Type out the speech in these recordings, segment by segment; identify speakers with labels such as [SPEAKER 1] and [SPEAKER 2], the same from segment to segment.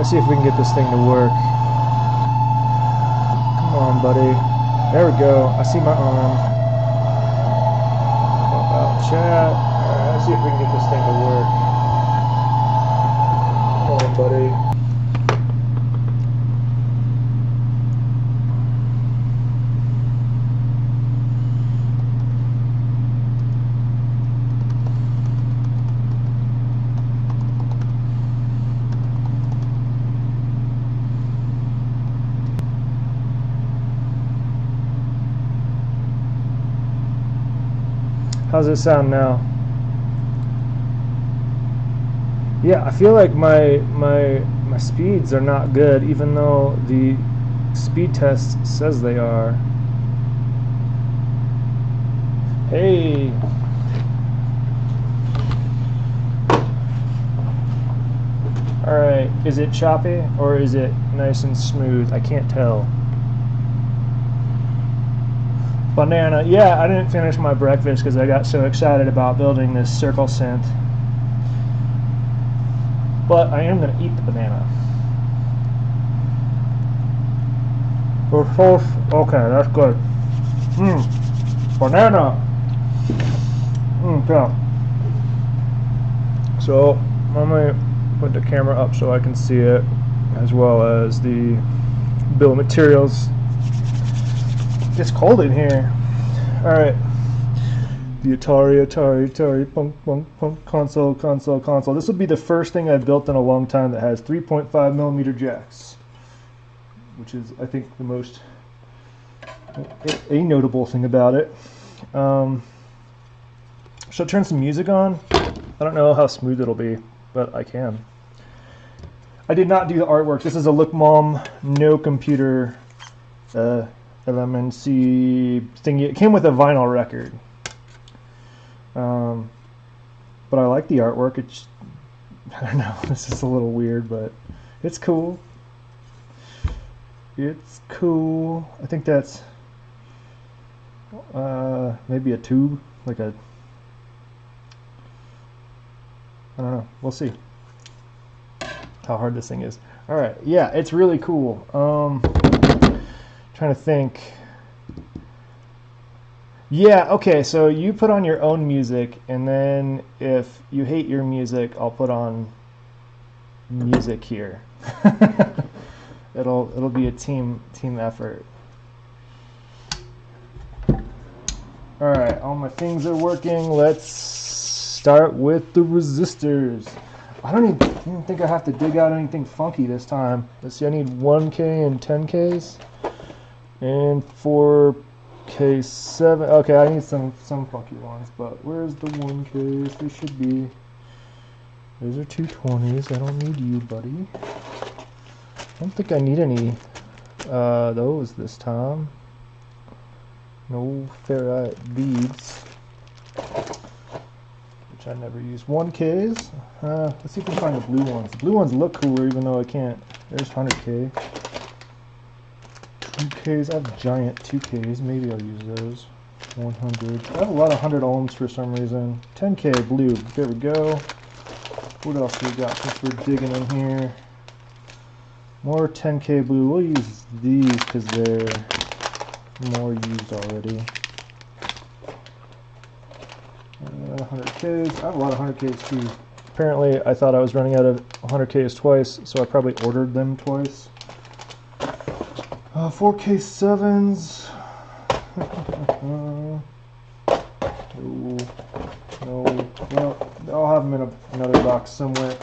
[SPEAKER 1] Let's see if we can get this thing to work. Come on, buddy. There we go. I see my arm. Pop out chat. Alright, let's see if we can get this thing to work. Come on, buddy. How's it sound now? Yeah, I feel like my speeds are not good, even though the speed test says they are. Hey. All right, is it choppy or is it nice and smooth? I can't tell. Banana. Yeah, I didn't finish my breakfast because I got so excited about building this circle synth. But I am going to eat the banana. Okay, that's good. Banana. Okay. So I'm going to put the camera up so I can see it, as well as the bill of materials. It's cold in here. Alright. The Atari, punk, console. This will be the first thing I've built in a long time that has 3.5mm jacks, which is, I think, the most a notable thing about it. Should I turn some music on? I don't know how smooth it'll be, but I can. I did not do the artwork. This is a Look Mom, no computer LMNC thingy. It came with a vinyl record. But I like the artwork. It's, I don't know, this is a little weird, but it's cool. It's cool. I think that's maybe a tube, like a, I don't know, we'll see how hard this thing is. Alright, yeah, it's really cool. Trying to think. Yeah, okay, so you put on your own music, and then if you hate your music, I'll put on music here. It'll be a team effort. Alright, all my things are working. Let's start with the resistors. I don't even think I have to dig out anything funky this time. Let's see, I need 1K and 10Ks. And 4K7. Okay, I need some funky ones, but where's the 1Ks? They should be. Those are 220s. I don't need you, buddy. I don't think I need any those this time. No ferrite beads, which I never use. 1Ks. Let's see if we can find the blue ones. The blue ones look cooler, even though I can't. There's 100K. 2Ks, I have giant 2Ks, maybe I'll use those. 100. I have a lot of 100 ohms for some reason. 10K blue, there we go. What else we got since we're digging in here? More 10K blue, we'll use these because they're more used already. 100Ks, I have a lot of 100Ks too. Apparently I thought I was running out of 100Ks twice, so I probably ordered them twice. 4K7s. No. Well, I'll have them in another box somewhere.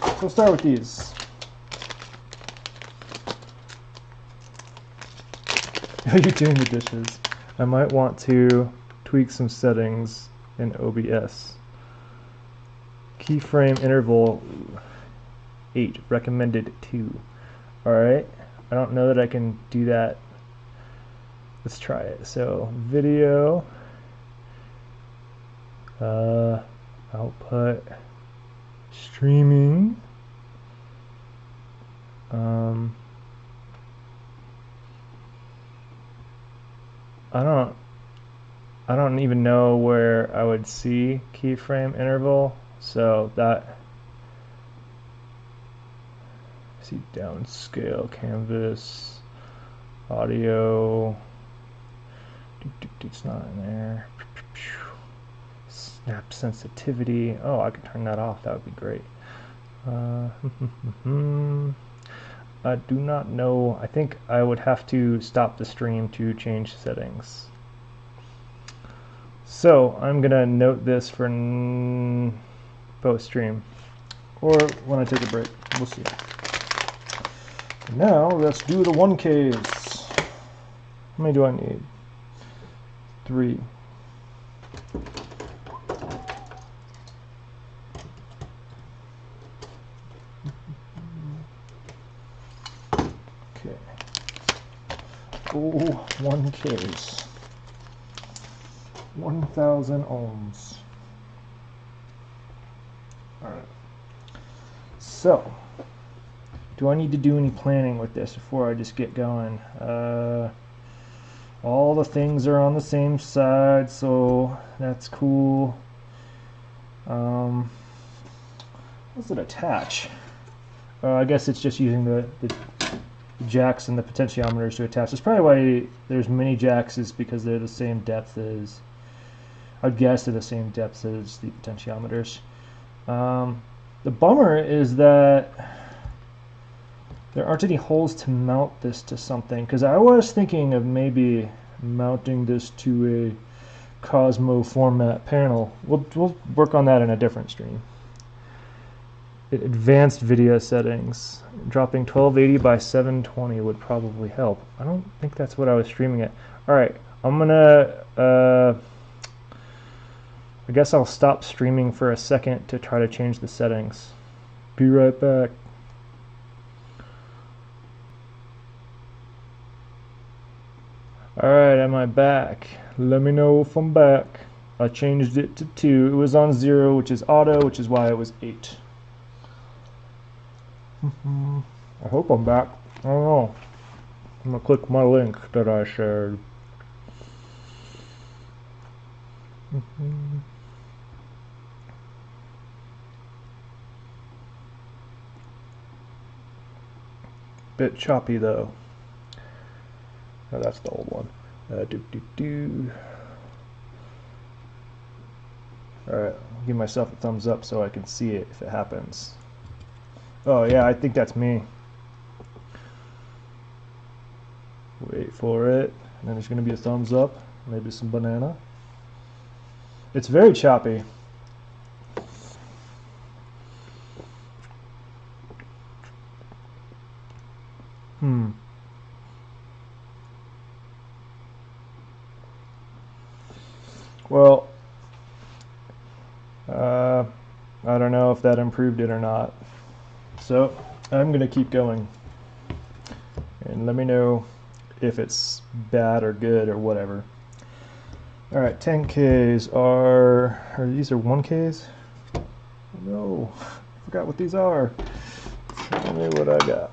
[SPEAKER 1] So we'll start with these. You're doing the dishes. I might want to tweak some settings in OBS. Keyframe interval 8, recommended 2. Alright. I don't know that I can do that. Let's try it. So video, output, streaming, I don't even know where I would see keyframe interval, so that see downscale, canvas, audio. It's not in there. Snap sensitivity. Oh, I could turn that off. That would be great. I do not know. I think I would have to stop the stream to change settings. So I'm gonna note this for post stream or when I take a break. We'll see. Now let's do the 1Ks. How many do I need? 3. Okay. Oh, 1Ks. 1,000 ohms. Alright. So, do I need to do any planning with this before I just get going? All the things are on the same side, so that's cool. How does it attach? I guess it's just using the jacks and the potentiometers to attach. That's probably why there's many jacks, is because they're the same depth as, I'd guess they're the same depth as the potentiometers. The bummer is that there aren't any holes to mount this to something, because I was thinking of maybe mounting this to a Cosmo format panel. We'll work on that in a different stream. Advanced video settings. Dropping 1280 by 720 would probably help. I don't think that's what I was streaming at. Alright, I'm gonna I guess I'll stop streaming for a second to try to change the settings. Be right back. Alright, am I back? Let me know if I'm back. I changed it to 2. It was on 0, which is auto, which is why it was 8. I hope I'm back. I don't know. I'm gonna click my link that I shared. Bit choppy though. Oh, that's the old one. Alright, I'll give myself a thumbs up so I can see it if it happens. Oh yeah, I think that's me. Wait for it. And then there's going to be a thumbs up. Maybe some banana. It's very choppy. Well, I don't know if that improved it or not. So I'm going to keep going. And let me know if it's bad or good or whatever. Alright, 10Ks are these are 1Ks? No, I forgot what these are. Tell me what I got.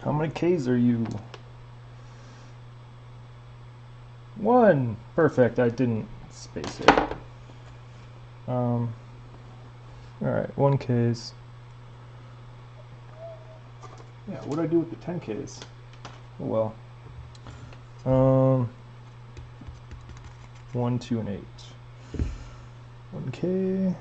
[SPEAKER 1] How many Ks are you? 1! Perfect, I didn't space it. Alright, 1Ks. Yeah, what do I do with the 10Ks? Oh well. 1, 2, and 8. 1K.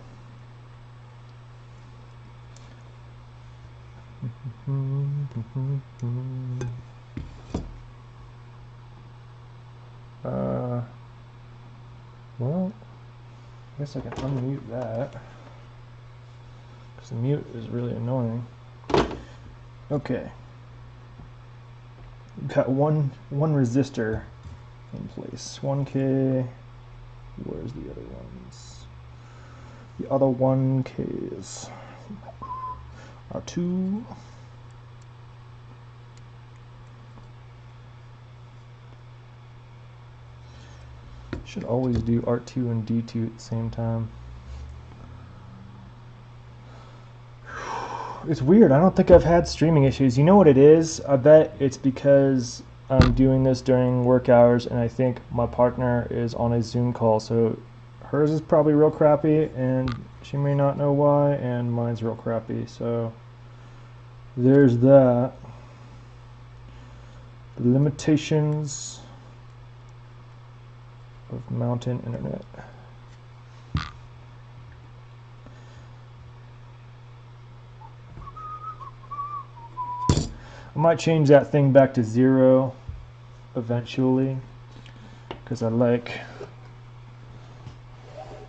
[SPEAKER 1] Well, I guess I can unmute that, because the mute is really annoying. Okay. We've got one resistor in place. 1K. Where's the other ones? The other 1Ks are 2. Should always do R2 and D2 at the same time. It's weird. I don't think I've had streaming issues. You know what it is? I bet it's because I'm doing this during work hours and I think my partner is on a Zoom call, so hers is probably real crappy, and she may not know why, and mine's real crappy. So there's that. The limitations of mountain internet. I might change that thing back to 0 eventually, because I like,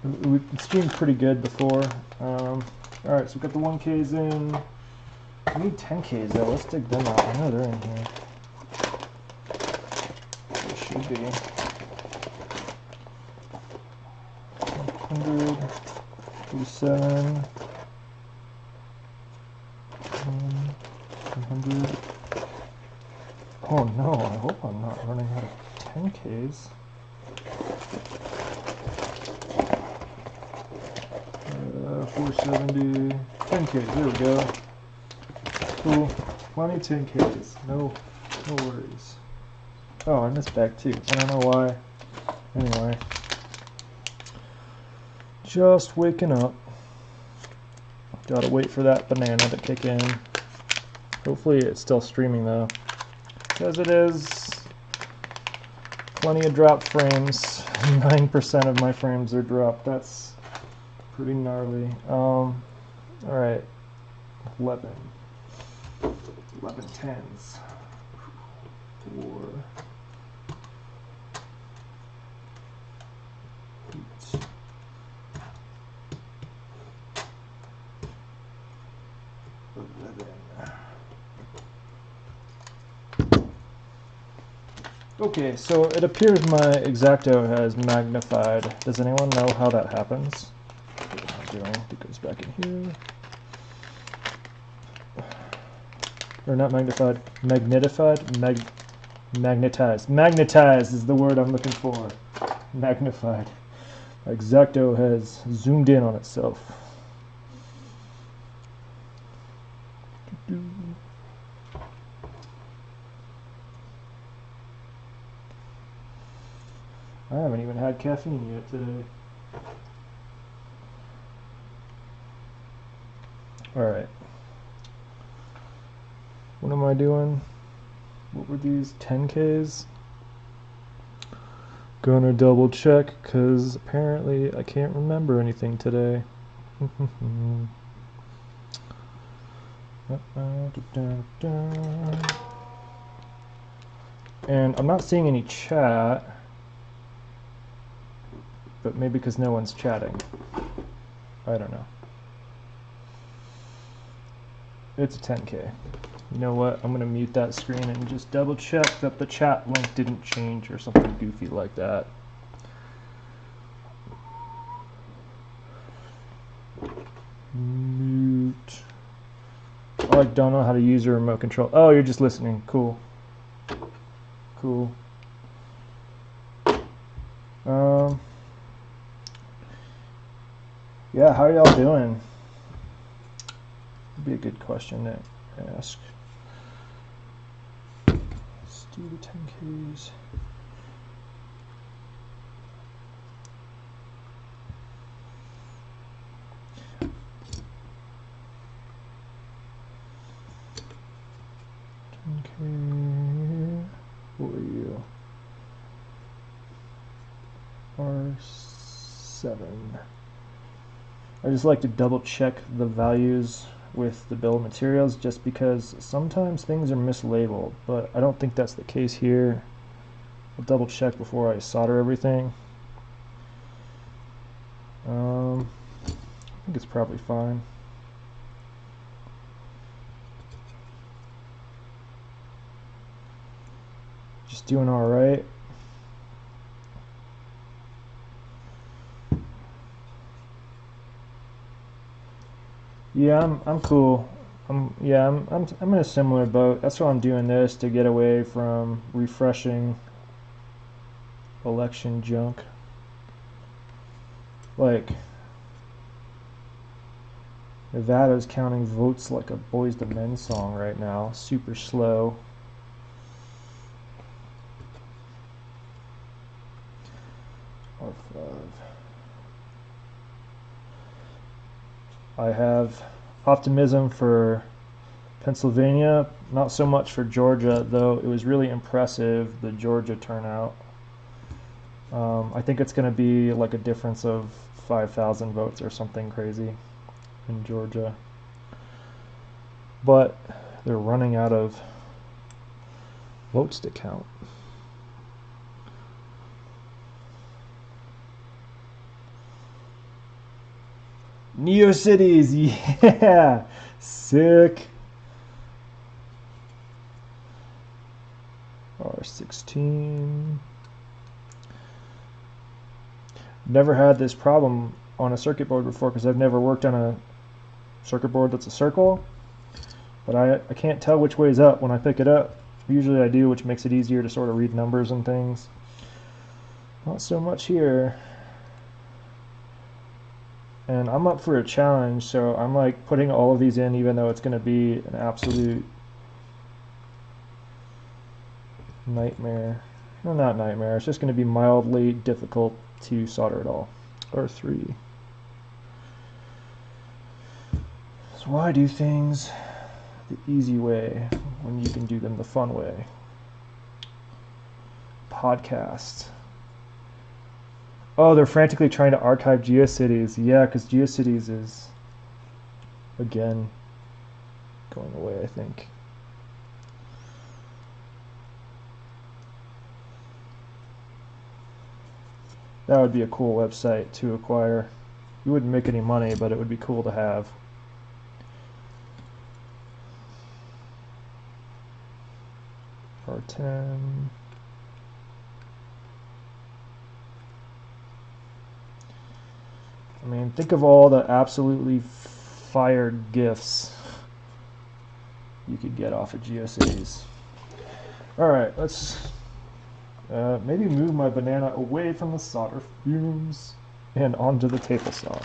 [SPEAKER 1] we streamed pretty good before. Alright, so we've got the 1Ks in. We need 10Ks though. Let's dig them out. I know they're in here. They should be. 147. 100. Oh no, I hope I'm not running out of 10Ks. 470. 10Ks, there we go. Cool. Plenty 10Ks. No worries. Oh, and this bag too. I don't know why. Anyway. Just waking up. Gotta wait for that banana to kick in. Hopefully it's still streaming though. Because it is. Plenty of dropped frames. 9% of my frames are dropped. That's pretty gnarly. Alright. 11 tens. 4. 8. 11. Okay, so it appears my X-Acto has magnified. Does anyone know how that happens? It goes back in here. Or not magnified, magnetified? Magnetized. Magnetized is the word I'm looking for. Magnified. X-Acto has zoomed in on itself. I haven't even had caffeine yet today. Alright. What am I doing? What were these? 10Ks? Gonna double check, because apparently I can't remember anything today. And I'm not seeing any chat, but maybe because no one's chatting. I don't know. It's a 10K. You know what? I'm going to mute that screen and just double check that the chat link didn't change or something goofy like that. Mute. Oh, I don't know how to use a remote control. Oh, you're just listening. Cool. Cool. Yeah, how are y'all doing? Would be a good question to ask. Let's do the 10Ks. What are you? R7. I just like to double check the values with the bill of materials just because sometimes things are mislabeled, but I don't think that's the case here. I'll double check before I solder everything. I think it's probably fine. Just doing all right. Yeah, I'm cool. I'm in a similar boat. That's why I'm doing this, to get away from refreshing election junk. Like, Nevada's counting votes like a Boyz II Men song right now. Super slow. R5. I have optimism for Pennsylvania, not so much for Georgia, though it was really impressive, the Georgia turnout. I think it's going to be like a difference of 5,000 votes or something crazy in Georgia. But they're running out of votes to count. Neo-cities, yeah, sick. R16. Never had this problem on a circuit board before because I've never worked on a circuit board that's a circle. But I can't tell which way is up when I pick it up. Usually I do, which makes it easier to sort of read numbers and things. Not so much here. And I'm up for a challenge, so I'm like putting all of these in even though it's going to be an absolute nightmare. No, not nightmare. It's just going to be mildly difficult to solder it all. R3. So why do things the easy way when you can do them the fun way? Podcast. Oh, they're frantically trying to archive GeoCities. Yeah, because GeoCities is, again, going away, I think. That would be a cool website to acquire. You wouldn't make any money, but it would be cool to have. R10. I mean, think of all the absolutely fired GIFs you could get off of GeoCities. Alright, let's maybe move my banana away from the solder fumes and onto the table saw.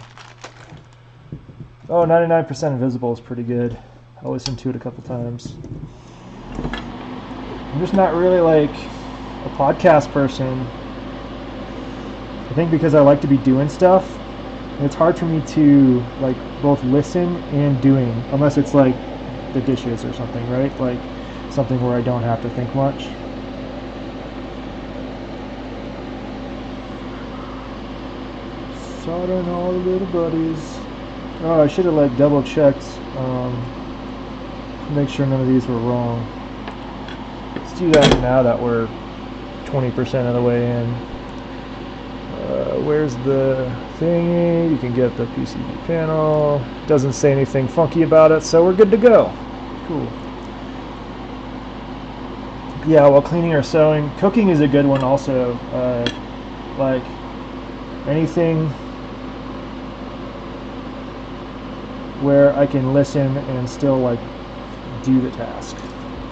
[SPEAKER 1] Oh, 99% invisible is pretty good. I'll listen to it a couple times. I'm just not really like a podcast person. I think because I like to be doing stuff, and it's hard for me to like both listen and doing, unless it's like the dishes or something, right? Like something where I don't have to think much. Soldering all the little buddies. Oh, I should have like double checked to make sure none of these were wrong. Let's do that now that we're 20% of the way in. Where's the thingy? You can get the PCB panel. Doesn't say anything funky about it, so we're good to go. Cool. Yeah, while cleaning or sewing, cooking is a good one also. Like anything where I can listen and still like do the task.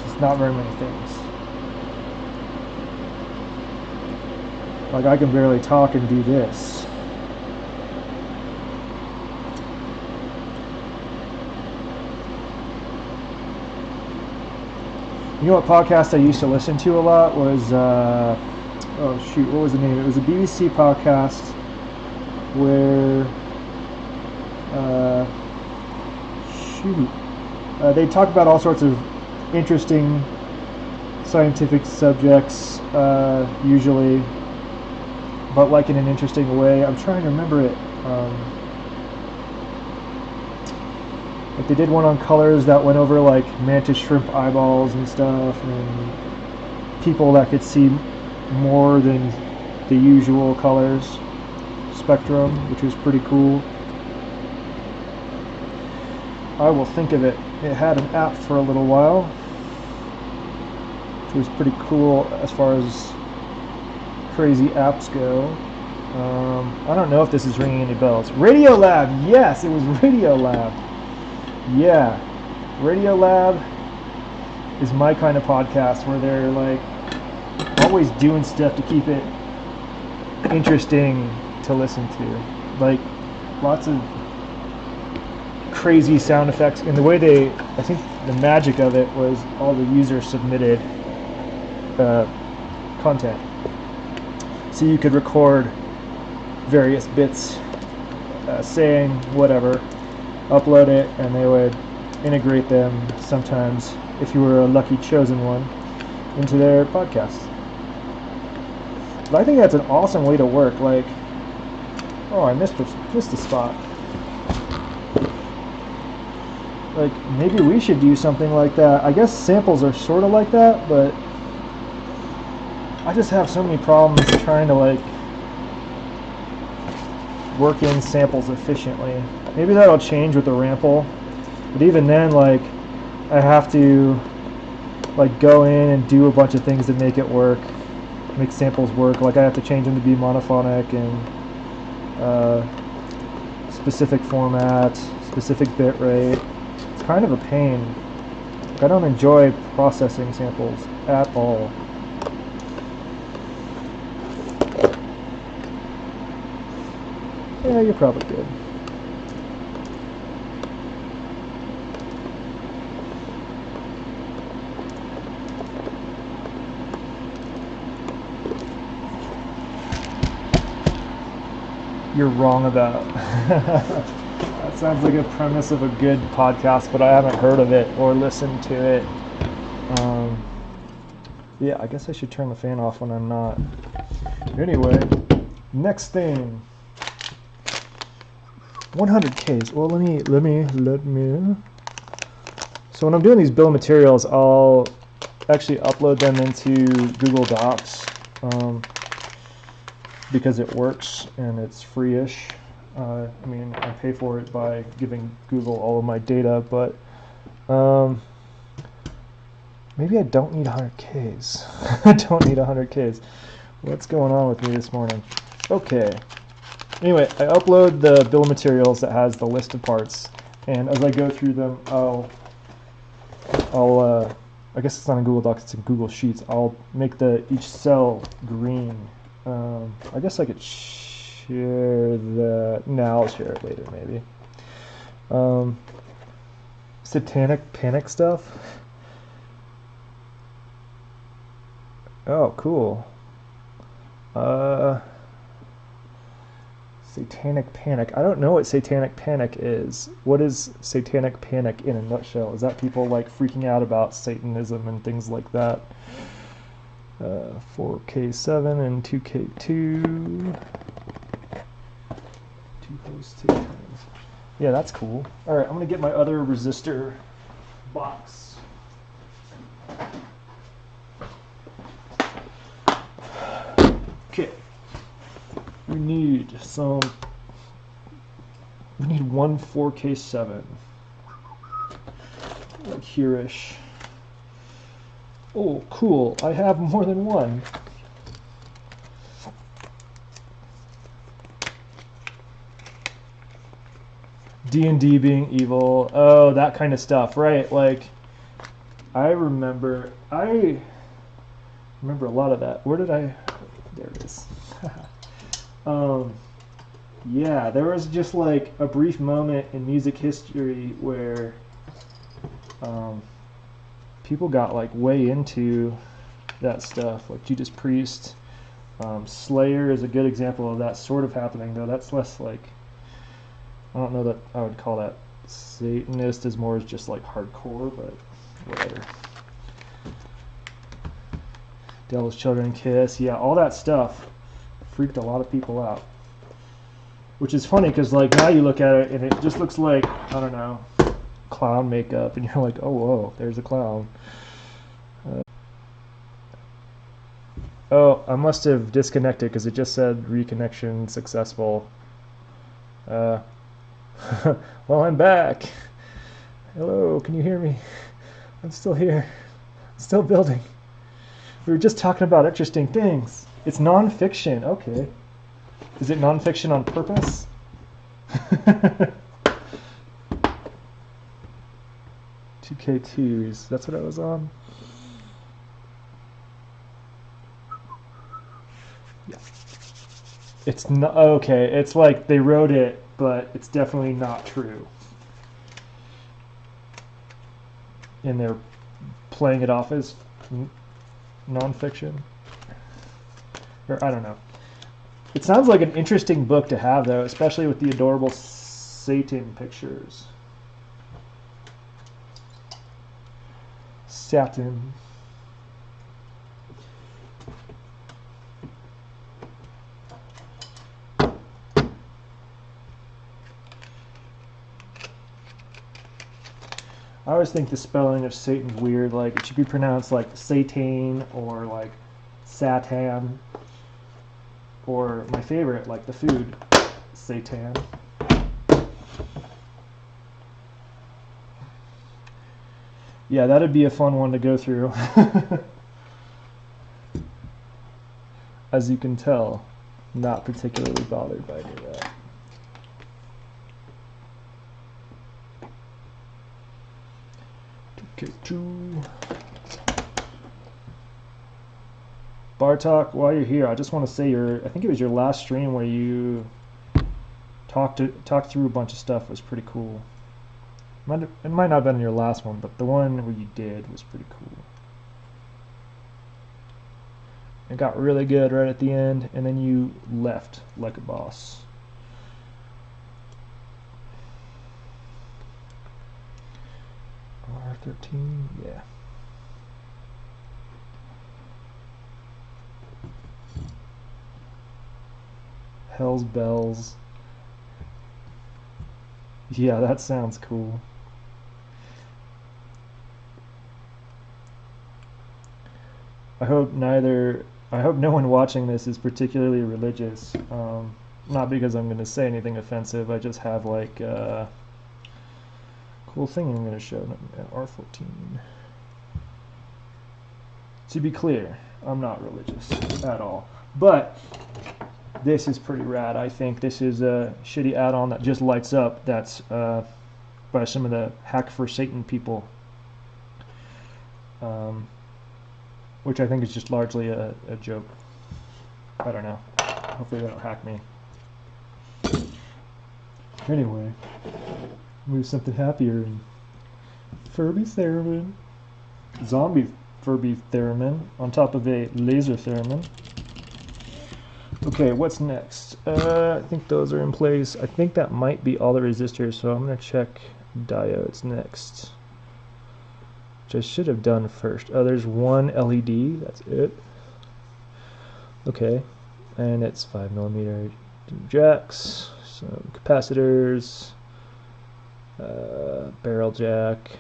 [SPEAKER 1] Just not very many things. Like I can barely talk and do this. You know what podcast I used to listen to a lot was, oh shoot, what was the name? It was a BBC podcast where, they talk about all sorts of interesting scientific subjects, usually, but like in an interesting way. I'm trying to remember it. Like they did one on colors that went over like mantis shrimp eyeballs and stuff, and people that could see more than the usual colors spectrum, which was pretty cool. I will think of it. It had an app for a little while, which was pretty cool as far as crazy apps go. I don't know if this is ringing any bells. Radiolab, yes, it was Radiolab. Yeah, Radiolab is my kind of podcast where they're like always doing stuff to keep it interesting to listen to. Like lots of crazy sound effects. And the way they, I think the magic of it was all the user submitted content. So you could record various bits saying whatever, upload it, and they would integrate them sometimes, if you were a lucky chosen one, into their podcast. But I think that's an awesome way to work. Like, oh, I missed a spot. Like, maybe we should do something like that. I guess samples are sort of like that, but I just have so many problems trying to, like, work in samples efficiently. Maybe that'll change with the Rample, but even then, like, I have to, like, go in and do a bunch of things to make it work, make samples work. Like, I have to change them to be monophonic and specific format, specific bit rate. It's kind of a pain. Like, I don't enjoy processing samples at all. Yeah, you're probably good. You're wrong about. That sounds like a premise of a good podcast, but I haven't heard of it or listened to it. Yeah, I guess I should turn the fan off when I'm not. Anyway, next thing. 100Ks. Well, let me. So when I'm doing these bill of materials, I'll actually upload them into Google Docs because it works and it's free-ish. I mean, I pay for it by giving Google all of my data, but maybe I don't need 100Ks. I don't need 100Ks. What's going on with me this morning? Okay. Anyway, I upload the bill of materials that has the list of parts, and as I go through them, I'll I guess it's not in Google Docs, it's in Google Sheets. I'll make each cell green. I guess I could share that. No, I'll share it later, maybe. Satanic panic stuff. Oh, cool. Satanic panic. I don't know what satanic panic is. What is satanic panic in a nutshell? Is that people like freaking out about Satanism and things like that? 4K7 and 2K2. 2 hosts, 2 times. Yeah, that's cool. All right, I'm gonna get my other resistor box. Okay. We need one 4K7. Like here-ish. Oh, cool. I have more than one. D&D being evil. Oh, that kind of stuff, right? Like, I remember a lot of that. Where did I... There it is. Yeah, there was just like a brief moment in music history where people got like way into that stuff, like Judas Priest. Slayer is a good example of that sort of happening, though that's less like, I don't know that I would call that Satanist, as more as just like hardcore, but whatever. Devil's Children, Kiss, yeah, all that stuff freaked a lot of people out. Which is funny because like now you look at it and it just looks like, I don't know, clown makeup, and you're like, oh whoa, there's a clown. Oh, I must have disconnected because it just said reconnection successful. Well, I'm back. Hello, can you hear me? I'm still here. I'm still building. We were just talking about interesting things. It's non-fiction. Okay. Is it non-fiction on purpose? 2K2s. That's what I was on. Yeah. It's not okay. It's like they wrote it, but it's definitely not true. And they're playing it off as non-fiction. Or I don't know. It sounds like an interesting book to have, though, especially with the adorable Satan pictures. satin. I always think the spelling of Satan's weird. Like, it should be pronounced like Satan or like Satan. Or my favorite, like the food, Satan. Yeah, that'd be a fun one to go through. As you can tell, not particularly bothered by any of that. Bartok, while you're here, I just want to say I think it was your last stream where you talked through a bunch of stuff was pretty cool. It might not have been your last one, but the one where you did was pretty cool. It got really good right at the end, and then you left like a boss. R13, yeah. Hell's Bells. Yeah, that sounds cool. I hope no one watching this is particularly religious. Not because I'm going to say anything offensive. I just have like a cool thing I'm going to show at R14. To be clear, I'm not religious at all. But this is pretty rad. I think this is a shitty add-on that just lights up. That's by some of the Hack for Satan people. Which I think is just largely a joke. I don't know. Hopefully they don't hack me. Anyway, move something happier. And Furby theremin. Zombie Furby theremin on top of a laser theremin. Okay, what's next? I think those are in place. I think that might be all the resistors, so I'm going to check diodes next. Which I should have done first. Oh, there's one LED, that's it. Okay, and it's 5mm jacks, some capacitors, barrel jack.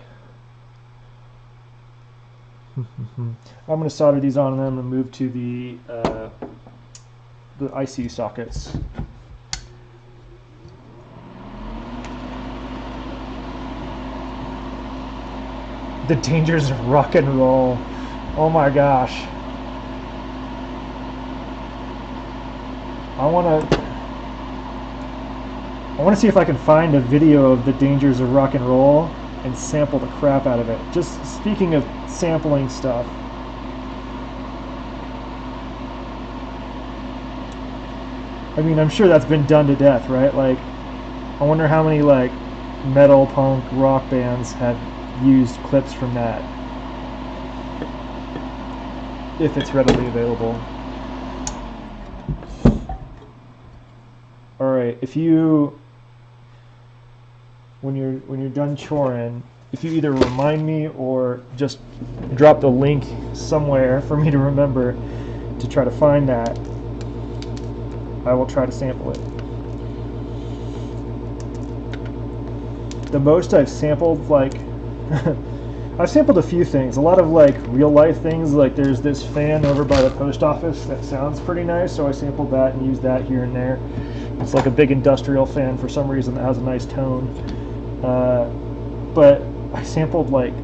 [SPEAKER 1] I'm going to solder these on and then I'm going to move to the IC sockets. The dangers of rock and roll. Oh my gosh. I want to see if I can find a video of the dangers of rock and roll and sample the crap out of it. Just speaking of sampling stuff. I mean, I'm sure that's been done to death, right? Like, I wonder how many like metal, punk, rock bands have used clips from that, if it's readily available. All right, if you, when you're done choring, if you either remind me or just drop the link somewhere for me to remember to try to find that, I will try to sample it. The most I've sampled, like, I've sampled a few things, a lot of like real life things, like there's this fan over by the post office that sounds pretty nice, so I sampled that and used that here and there. It's like a big industrial fan for some reason that has a nice tone. But I sampled like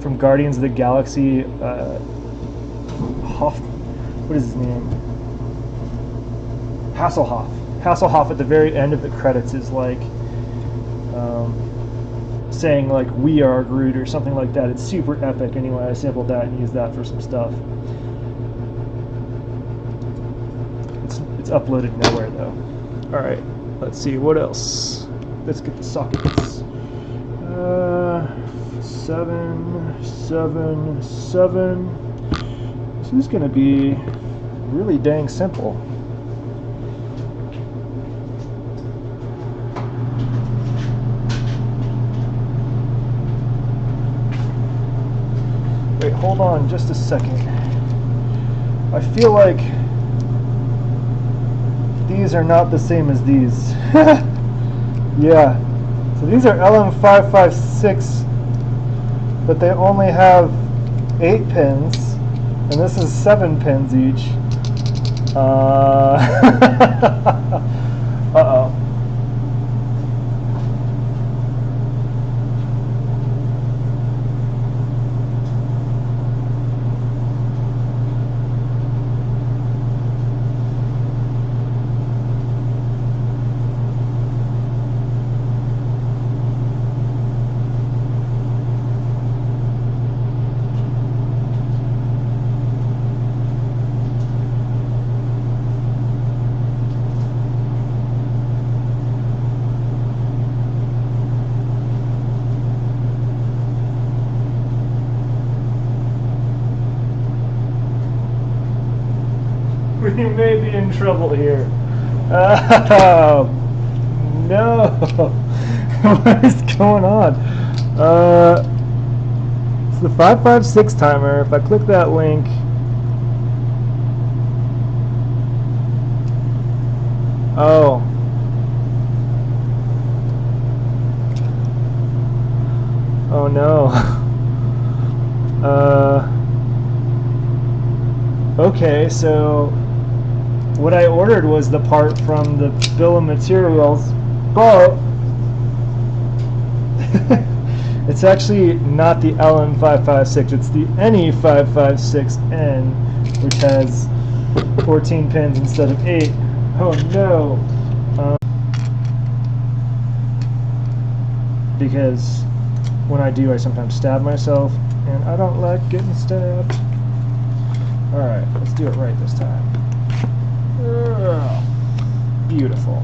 [SPEAKER 1] from Guardians of the Galaxy, what is his name? Hasselhoff. Hasselhoff at the very end of the credits is like saying like "We are Groot" or something like that. It's super epic. Anyway, I sampled that and used that for some stuff. It's uploaded nowhere though. All right, let's see what else. Let's get the sockets. 7, 7, 7. This is gonna be really dang simple. hold on just a second. I feel like these are not the same as these. Yeah. So these are LM556, but they only have 8 pins, and this is 7 pins each. Uh-oh. We may be in trouble here. Oh, no. What is going on? It's the 556 timer. If I click that link, oh. Oh no. Okay, so what I ordered was the part from the bill of materials, but it's actually not the LM556, it's the NE556N, which has 14 pins instead of 8. Oh no! Because when I do, I sometimes stab myself, and I don't like getting stabbed. Alright, let's do it right this time. Beautiful.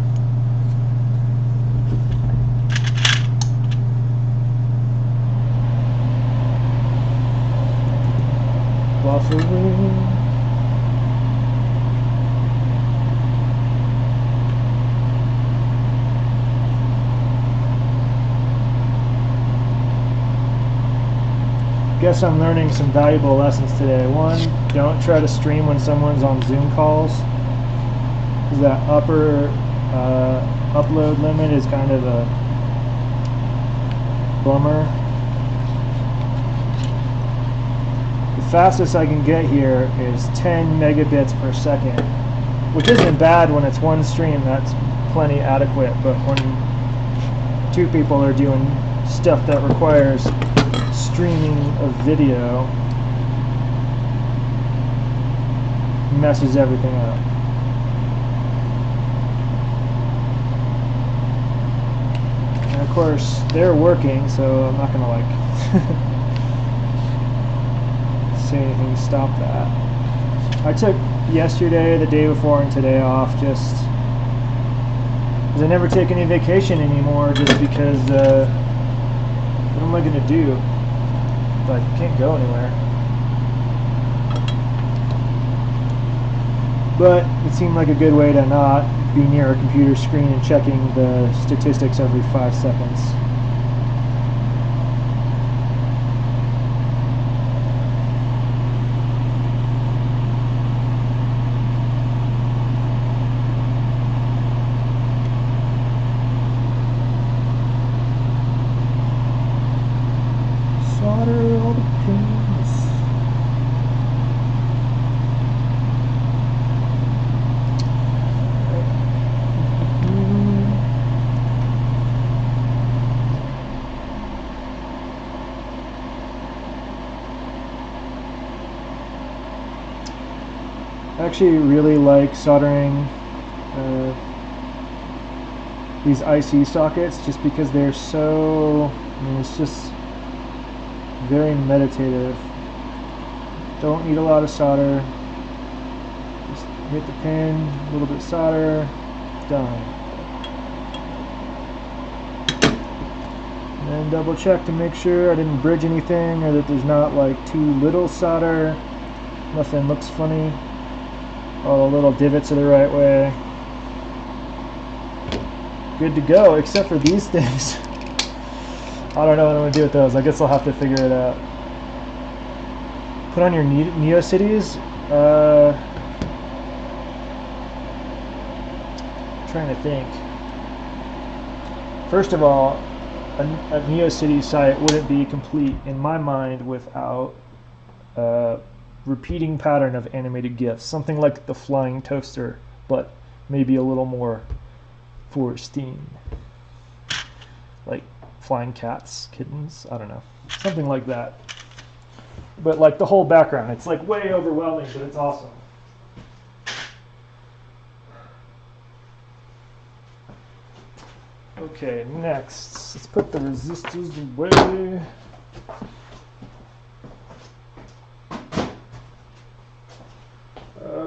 [SPEAKER 1] Buffering. Guess I'm learning some valuable lessons today. One, don't try to stream when someone's on Zoom calls, because that upper upload limit is kind of a bummer. The fastest I can get here is 10 megabits per second, which isn't bad when it's one stream. That's plenty adequate, but when 2 people are doing stuff that requires streaming of video, messes everything up. And of course, they're working, so I'm not gonna like say anything to stop that. I took yesterday, the day before, and today off just because I never take any vacation anymore, just because what am I gonna do? I can't go anywhere. But it seemed like a good way to not be near a computer screen and checking the statistics every 5 seconds. Solder all the pins. I actually really like soldering these IC sockets just because they're so, I mean, it's just very meditative. Don't need a lot of solder. Just hit the pin, a little bit solder, done. And then double check to make sure I didn't bridge anything or that there's not like too little solder. Nothing looks funny. All the little divots are the right way. Good to go, except for these things. I don't know what I'm going to do with those. I guess I'll have to figure it out. put on your Neocities. Trying to think. First of all, a Neocity site wouldn't be complete in my mind without a repeating pattern of animated GIFs, something like the flying toaster, but maybe a little more Forstein, like flying cats, kittens, I don't know, something like that. But like the whole background, it's like way overwhelming, but it's awesome. Okay, next, let's put the resistors away.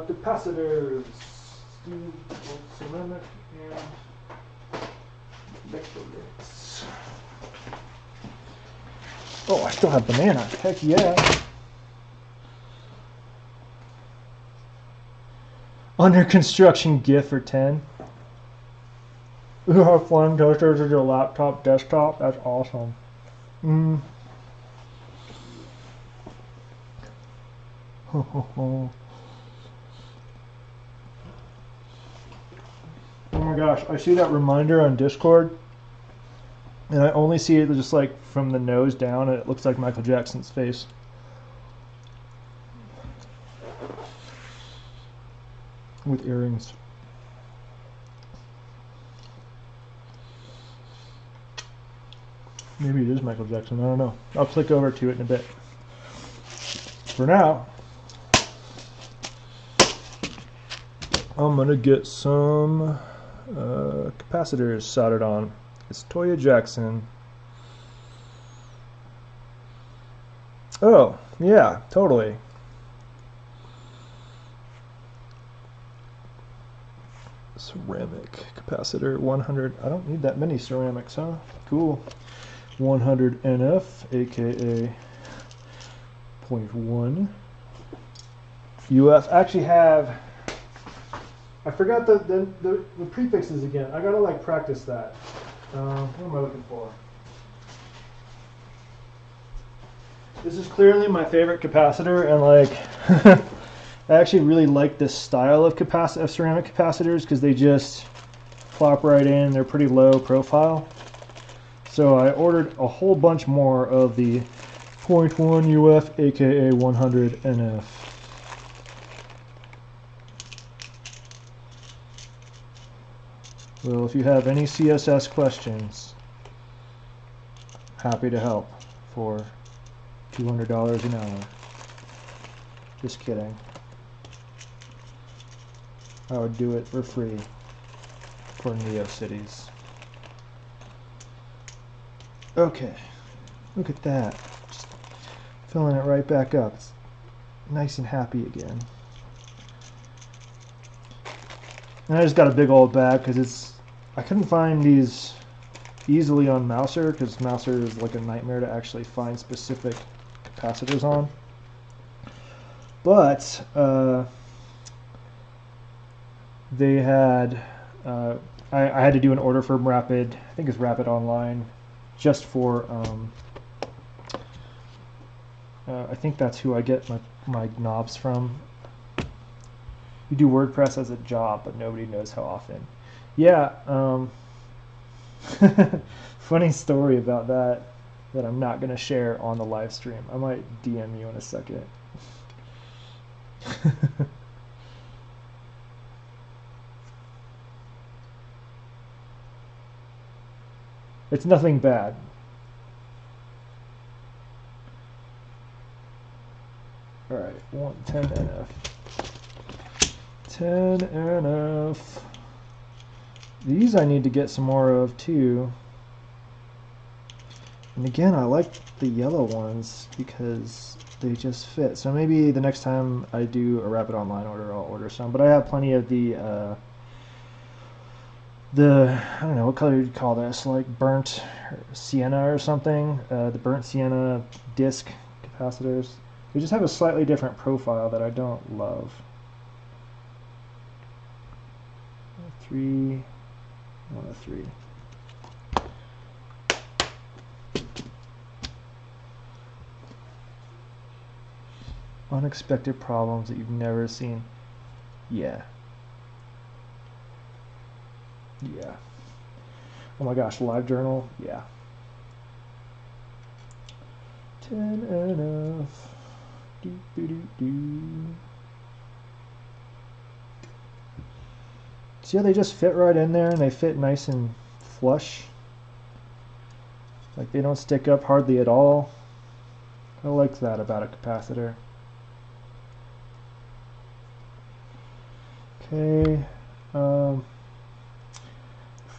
[SPEAKER 1] Capacitors, steel, ceramic, and electrolytes. Oh, I still have banana. Heck yeah. Under construction GIF for 10. You have flying toasters with your laptop, desktop. That's awesome. Oh my gosh, I see that reminder on Discord, and I only see it just like from the nose down, and it looks like Michael Jackson's face. With earrings. Maybe it is Michael Jackson, I don't know. I'll click over to it in a bit. For now, I'm gonna get some capacitors soldered on. It's Toya Jackson. Oh, yeah, totally. Ceramic capacitor 100. I don't need that many ceramics, huh? Cool. 100 NF, aka 0.1 UF. Actually have, I forgot the prefixes again. I gotta like practice that. What am I looking for? This is clearly my favorite capacitor, and like I actually really like this style of ceramic capacitors because they just plop right in. They're pretty low profile. So I ordered a whole bunch more of the 0.1 UF, aka 100 NF. Well, if you have any CSS questions, happy to help for $200 an hour. Just kidding. I would do it for free for Neocities. Okay, look at that. Just filling it right back up. It's nice and happy again. And I just got a big old bag because I couldn't find these easily on Mouser because Mouser is like a nightmare to actually find specific capacitors on. But they had, I had to do an order from Rapid, I think it's Rapid Online, just for, I think that's who I get my knobs from. You do WordPress as a job, but nobody knows how often. Yeah, funny story about that I'm not going to share on the live stream. I might DM you in a second. It's nothing bad. All right, 10 NF. 10 NF. These I need to get some more of too. And again, I like the yellow ones because they just fit. So maybe the next time I do a Rapid Online order, I'll order some. But I have plenty of the I don't know, what color you'd call this, like burnt sienna or something. The burnt sienna disc capacitors. They just have a slightly different profile that I don't love. 3, 103. Unexpected problems that you've never seen. Yeah. Yeah. Oh my gosh, live journal? Yeah. 10 NF. Do, do, do, do. See how they just fit right in there and they fit nice and flush? Like they don't stick up hardly at all. I like that about a capacitor. Okay. I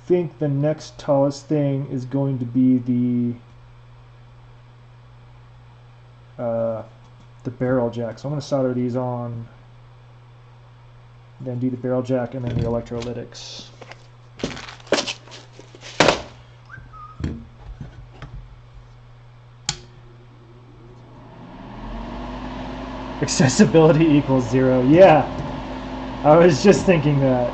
[SPEAKER 1] think the next tallest thing is going to be the barrel jack. So I'm going to solder these on, then do the barrel jack and then the electrolytics. Accessibility equals 0. Yeah, I was just thinking that.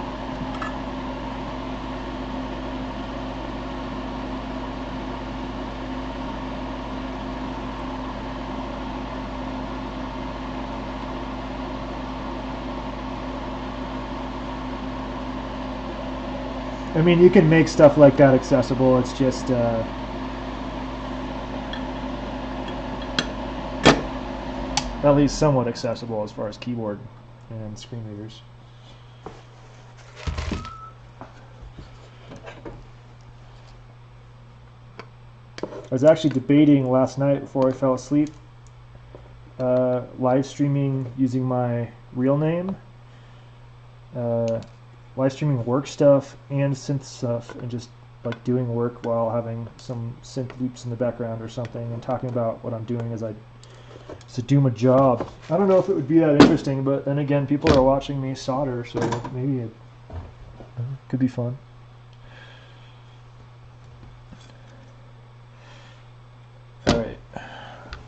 [SPEAKER 1] I mean, you can make stuff like that accessible. It's just at least somewhat accessible as far as keyboard and screen readers. I was actually debating last night before I fell asleep, live streaming using my real name, live streaming work stuff and synth stuff, and just like doing work while having some synth loops in the background or something, and talking about what I'm doing as I do my job. I don't know if it would be that interesting, but then again, people are watching me solder, so maybe it could be fun. Alright,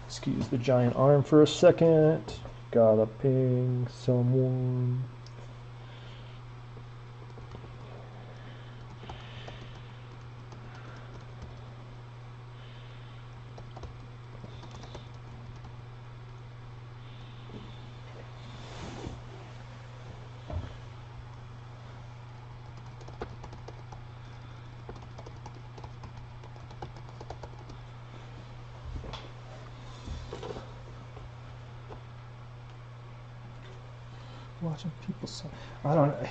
[SPEAKER 1] excuse the giant arm for a second. Gotta ping someone. Watching people, I don't know.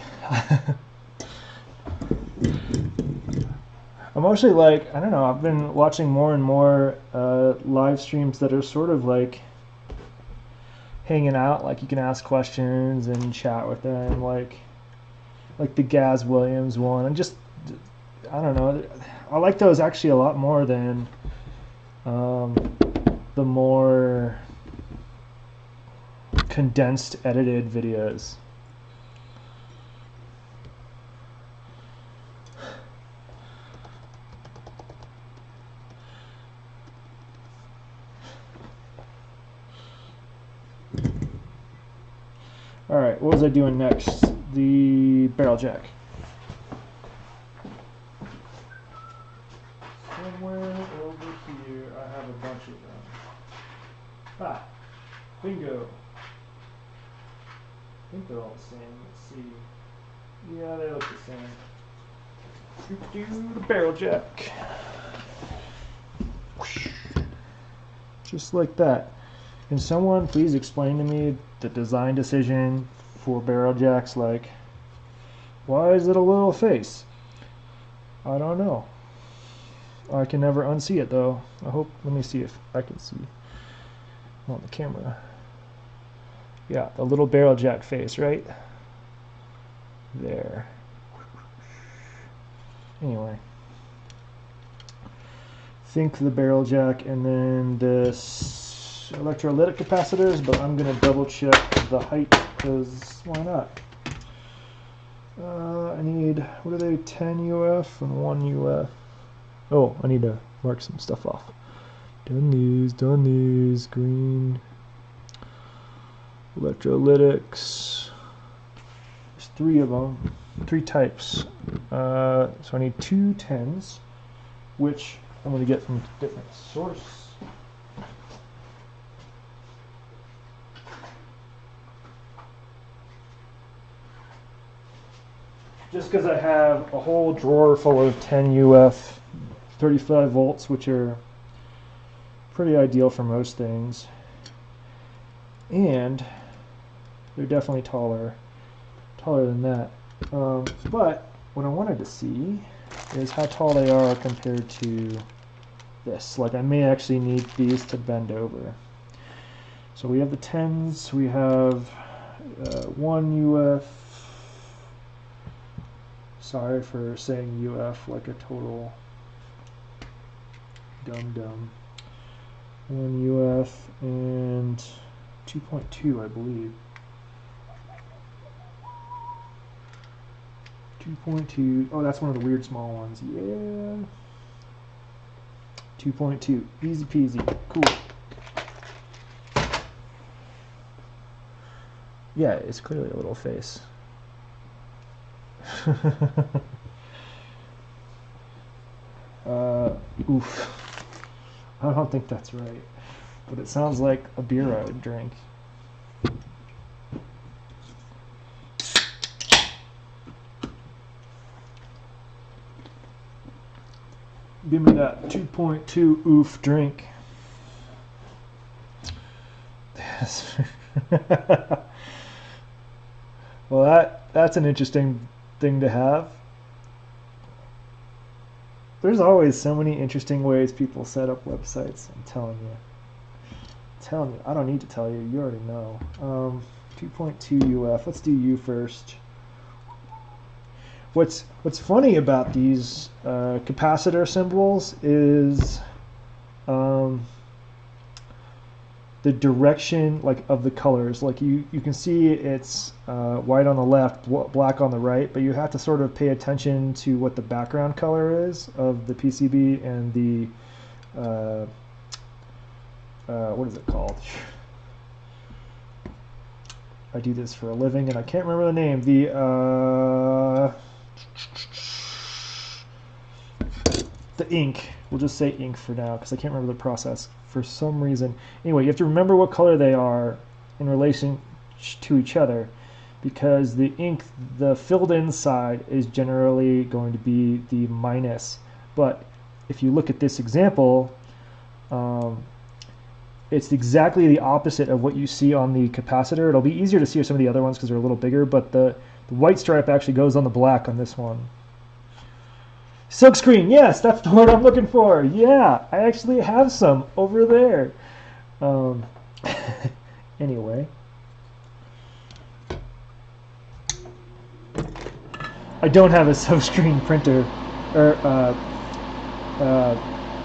[SPEAKER 1] I'm mostly like, I don't know, I've been watching more and more live streams that are sort of like hanging out, like you can ask questions and chat with them, like the Gaz Williams one, and just, I don't know, I like those actually a lot more than the more condensed edited videos. Alright, what was I doing next? The barrel jack. Somewhere over here I have a bunch of them. Ah, bingo. I think they're all the same. Let's see. Yeah, they look the same. Do the barrel jack. Just like that. Can someone please explain to me the design decision for barrel jacks? Like, why is it a little face? I don't know. I can never unsee it though. I hope, let me see if I can see on the camera. Yeah, the little barrel jack face, right? There. Anyway. Think the barrel jack and then this electrolytic capacitors, but I'm going to double check the height because why not? I need, what are they, 10 UF and 1 UF. Oh, I need to mark some stuff off. Done these, green. Electrolytics. There's 3 of them, 3 types. So I need 2 10s, which I'm going to get from a different source. just because I have a whole drawer full of 10 UF 35 volts, which are pretty ideal for most things. And they're definitely taller than that. But what I wanted to see is how tall they are compared to this. Like, I may actually need these to bend over. So we have the 10s, we have 1 UF. Sorry for saying UF like a total dum-dum. 1 UF and 2.2, I believe. 2.2. Oh, that's one of the weird small ones. Yeah. 2.2. Easy peasy. Cool. Yeah, it's clearly a little face. Oof. I don't think that's right. But it sounds like a beer I would drink. Give me that 2.2 oof drink. Well, that's an interesting thing to have. There's always so many interesting ways people set up websites. I'm telling you. I don't need to tell you. You already know. 2.2 UF. Let's do U first. What's funny about these capacitor symbols is the direction, like, of the colors. Like, you can see it's white on the left, black on the right, but you have to sort of pay attention to what the background color is of the PCB and the what is it called? I do this for a living and I can't remember the name. The ink. We'll just say ink for now because I can't remember the process for some reason. Anyway, you have to remember what color they are in relation to each other, because the ink, the filled in side is generally going to be the minus. But if you look at this example, it's exactly the opposite of what you see on the capacitor. It'll be easier to see some of the other ones because they're a little bigger, but the white stripe actually goes on the black on this one. Silkscreen, yes, that's the word I'm looking for. Yeah, I actually have some over there. Anyway. I don't have a silkscreen printer or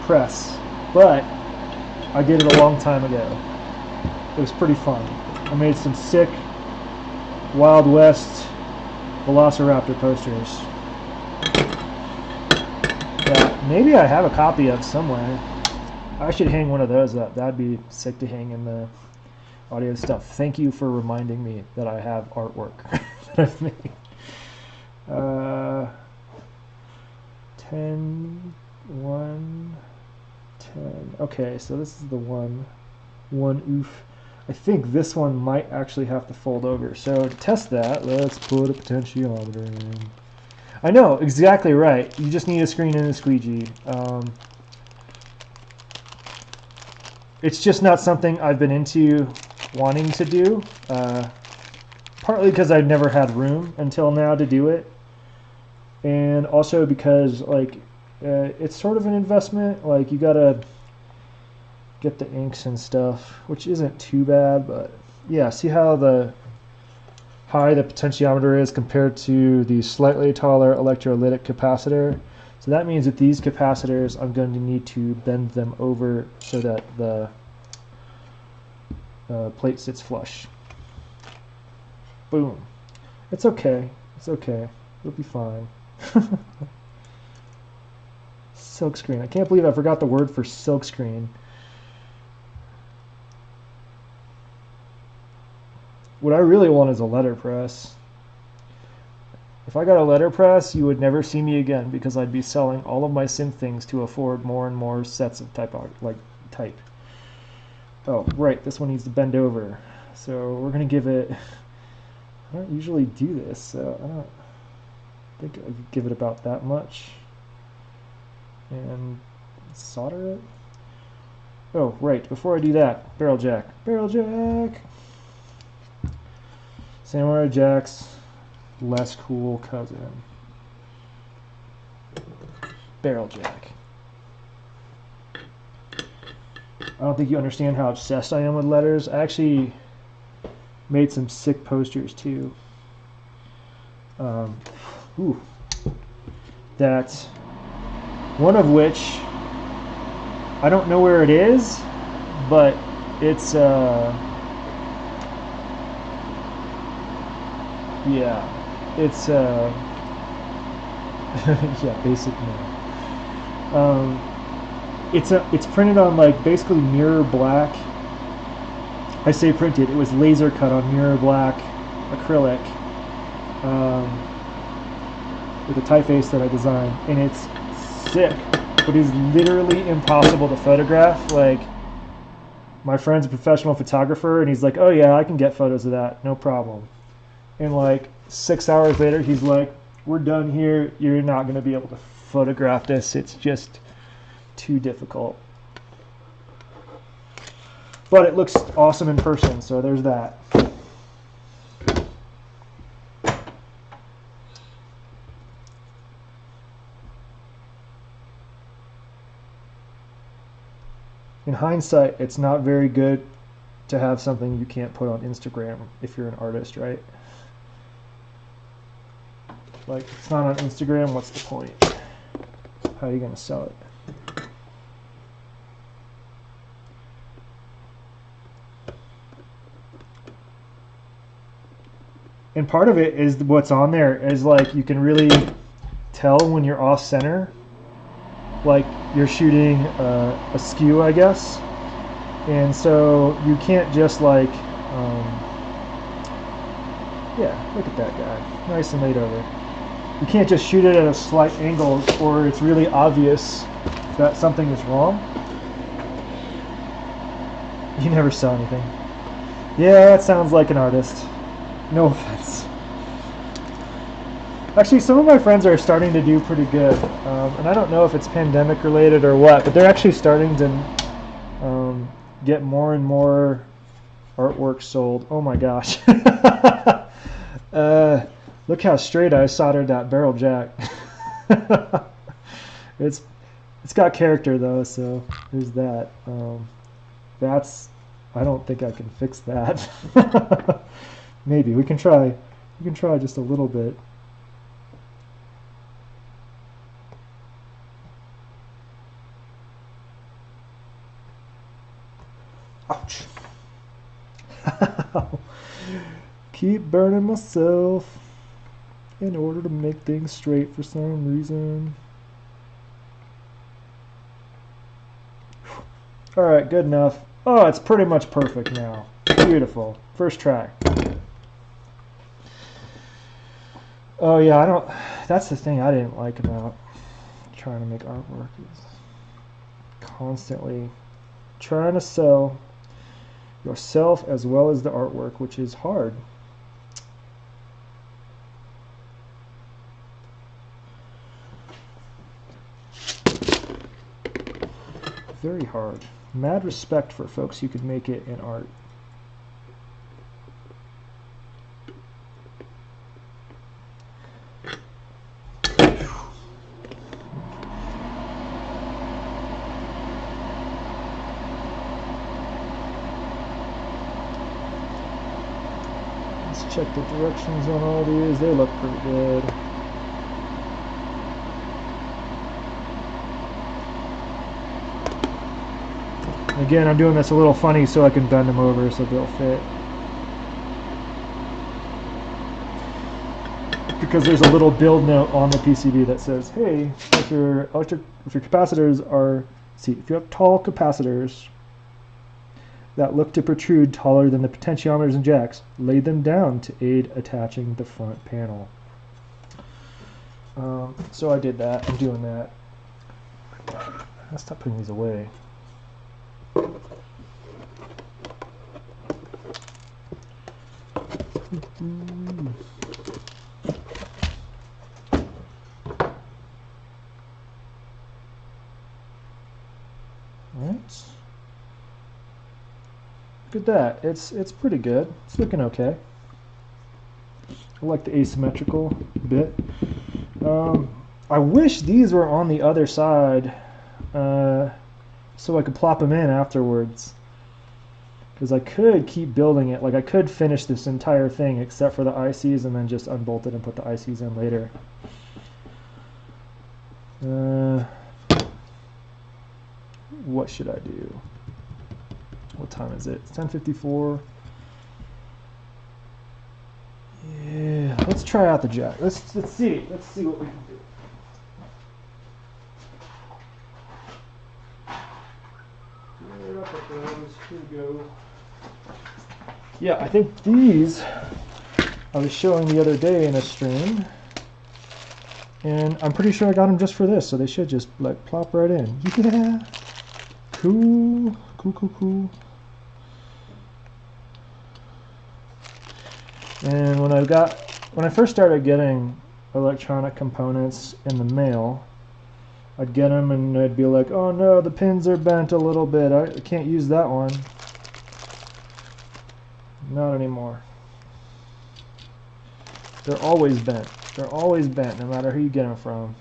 [SPEAKER 1] press, but I did it a long time ago. It was pretty fun. I made some sick Wild West Velociraptor posters. Yeah, maybe I have a copy of somewhere. I should hang one of those up. That'd be sick to hang in the audio stuff. Thank you for reminding me that I have artwork that I've made. 10, 1, 10. Okay, so this is the one oof. I think this one might actually have to fold over. So to test that, let's put a potentiometer in. I know, exactly right. You just need a screen and a squeegee. It's just not something I've been into wanting to do. Partly because I've never had room until now to do it. And also because, like, it's sort of an investment. Like, you gotta get the inks and stuff, which isn't too bad, but yeah, see how high the potentiometer is compared to the slightly taller electrolytic capacitor. So that means that these capacitors, I'm going to need to bend them over so that the plate sits flush. Boom. It's okay. It's okay. It'll be fine. Silkscreen. I can't believe I forgot the word for silkscreen. What I really want is a letterpress. If I got a letterpress, you would never see me again because I'd be selling all of my synth things to afford more and more sets of type. Oh, right, this one needs to bend over. So we're going to give it... I don't usually do this, so I don't... I think I could give it about that much. And solder it. Oh, right, before I do that, barrel jack. Barrel jack! Samurai Jack's less cool cousin. Barrel jack. I don't think you understand how obsessed I am with letters. I actually made some sick posters too. That one of which I don't know where it is, but it's yeah, it's yeah, basic math. It's printed on like basically mirror black. I say printed. It was laser cut on mirror black acrylic with a typeface that I designed, and it's sick. But it's literally impossible to photograph. Like, my friend's a professional photographer, and he's like, "Oh yeah, I can get photos of that, no problem." And like 6 hours later, he's like, "We're done here. You're not going to be able to photograph this. It's just too difficult." But it looks awesome in person, so there's that. In hindsight, it's not very good to have something you can't put on Instagram if you're an artist, right? Like, it's not on Instagram, what's the point? How are you going to sell it? And part of it is what's on there is like you can really tell when you're off center, like you're shooting a skew, I guess. And so you can't just like, yeah, look at that guy, nice and laid over. You can't just shoot it at a slight angle or it's really obvious that something is wrong. You never sell anything. Yeah, that sounds like an artist. No offense. Actually, some of my friends are starting to do pretty good, and I don't know if it's pandemic related or what, but they're actually starting to get more and more artwork sold. Oh my gosh. Look how straight I soldered that barrel jack. It's got character though, so there's that. I don't think I can fix that. Maybe we can try. We can try just a little bit. Ouch. Keep burning myself in order to make things straight for some reason. Alright, good enough. Oh, it's pretty much perfect now. Beautiful. First try. Oh yeah, that's the thing I didn't like about trying to make artwork is constantly trying to sell yourself as well as the artwork, which is hard. Very hard. Mad respect for folks who could make it in art. Let's check the directions on all these. They look pretty good. Again, I'm doing this a little funny so I can bend them over so they'll fit. Because there's a little build note on the PCB that says, hey, if your capacitors are, if you have tall capacitors that look to protrude taller than the potentiometers and jacks, lay them down to aid attaching the front panel. So I did that. I'm doing that. Let's stop putting these away. Look at that. It's pretty good. It's looking okay. I like the asymmetrical bit. I wish these were on the other side so I could plop them in afterwards. Because I could keep building it. Like I could finish this entire thing except for the ICs and then just unbolt it and put the ICs in later. What should I do? What time is it? It's 10:54. Yeah, let's try out the jack. Let's see. Let's see what we can do. Here we go. Yeah, I think these I was showing the other day in a stream, and I'm pretty sure I got them just for this, so they should just like plop right in. Yeah, cool. And when I first started getting electronic components in the mail, I'd get them and I'd be like, oh no, the pins are bent a little bit. I can't use that one. Not anymore. They're always bent. They're always bent, no matter who you get them from.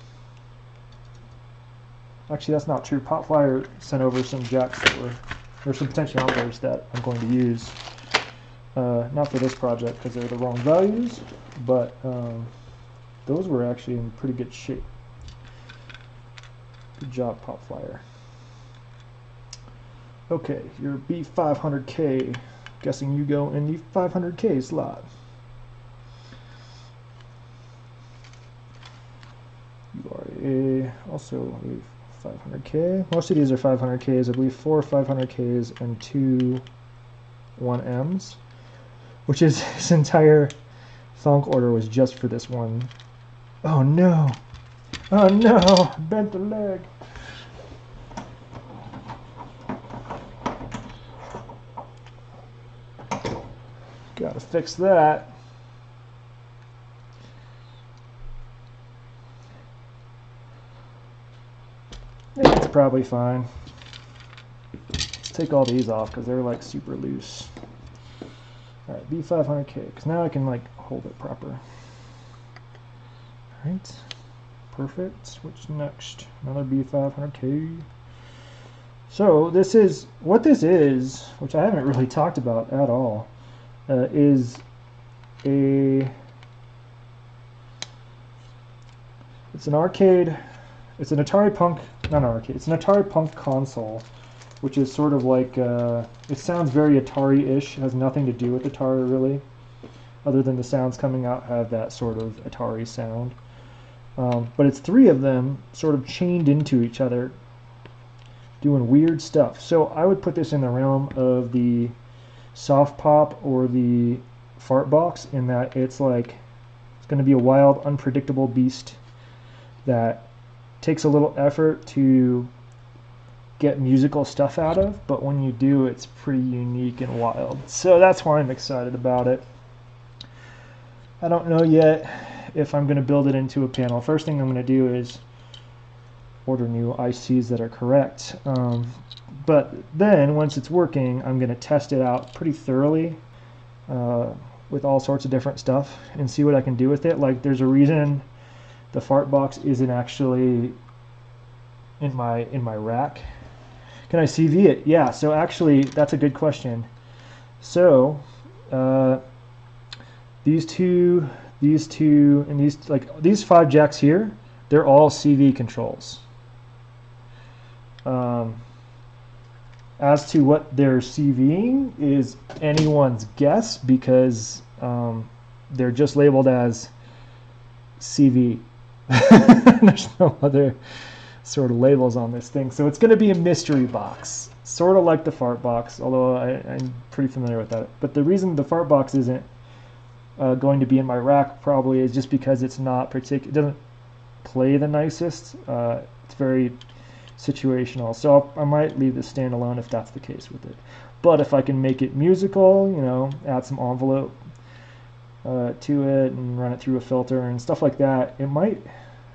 [SPEAKER 1] Actually, that's not true. Popflyer sent over some jacks that were, there's some potentiometers that I'm going to use. Not for this project because they're the wrong values, but those were actually in pretty good shape. Good job, Popflyer. Okay, your B500K. Guessing you go in the 500K slot. You are also a 500K. Most of these are 500Ks. I believe 4 500Ks and 2 1Ms. Which is this entire thonk order was just for this one. Oh no! Oh no! Bent the leg. Gotta fix that. It's probably fine. Let's take all these off because they're like super loose. Alright, B500K, because now I can like hold it proper. Alright, perfect. What's next? Another B500K. So this is, what this is, which I haven't really talked about at all, is it's an arcade, it's an Atari Punk, not an arcade, it's an Atari Punk console, which is sort of like, it sounds very Atari-ish, it has nothing to do with Atari really, other than the sounds coming out have that sort of Atari sound. But it's 3 of them sort of chained into each other, doing weird stuff. So I would put this in the realm of the soft pop or the fart box, in that it's like, it's going to be a wild, unpredictable beast that takes a little effort to get musical stuff out of, but when you do, it's pretty unique and wild. So that's why I'm excited about it. I don't know yet if I'm going to build it into a panel. First thing I'm going to do is order new ICs that are correct. But then, once it's working, I'm going to test it out pretty thoroughly with all sorts of different stuff and see what I can do with it. Like, there's a reason the fart box isn't actually in my rack. Can I CV it? Yeah, so actually, that's a good question. So, these two, and these 5 jacks here, they're all CV controls. As to what they're CVing is anyone's guess, because they're just labeled as CV. There's no other sort of labels on this thing, so it's going to be a mystery box, sort of like the fart box, although I'm pretty familiar with that. But the reason the fart box isn't going to be in my rack probably is just because it's not it doesn't play the nicest. It's very situational, so I might leave this standalone if that's the case with it. But if I can make it musical, you know, add some envelope to it and run it through a filter and stuff like that, I might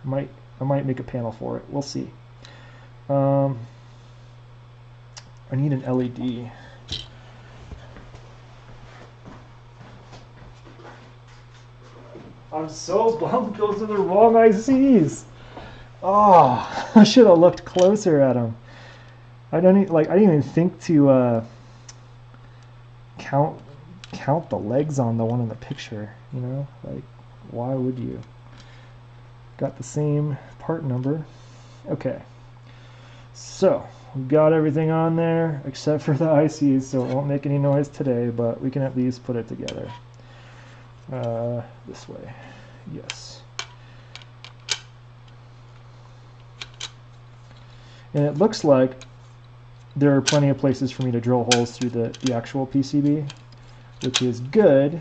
[SPEAKER 1] make a panel for it. We'll see. I need an LED. I'm so bummed those are the wrong ICs. Oh, I should have looked closer at them. I didn't even think to count the legs on the one in the picture. You know, like why would you? Got the same part number. Okay, so we've got everything on there except for the ICs, so it won't make any noise today, but we can at least put it together. This way, yes. And it looks like there are plenty of places for me to drill holes through the actual PCB, which is good,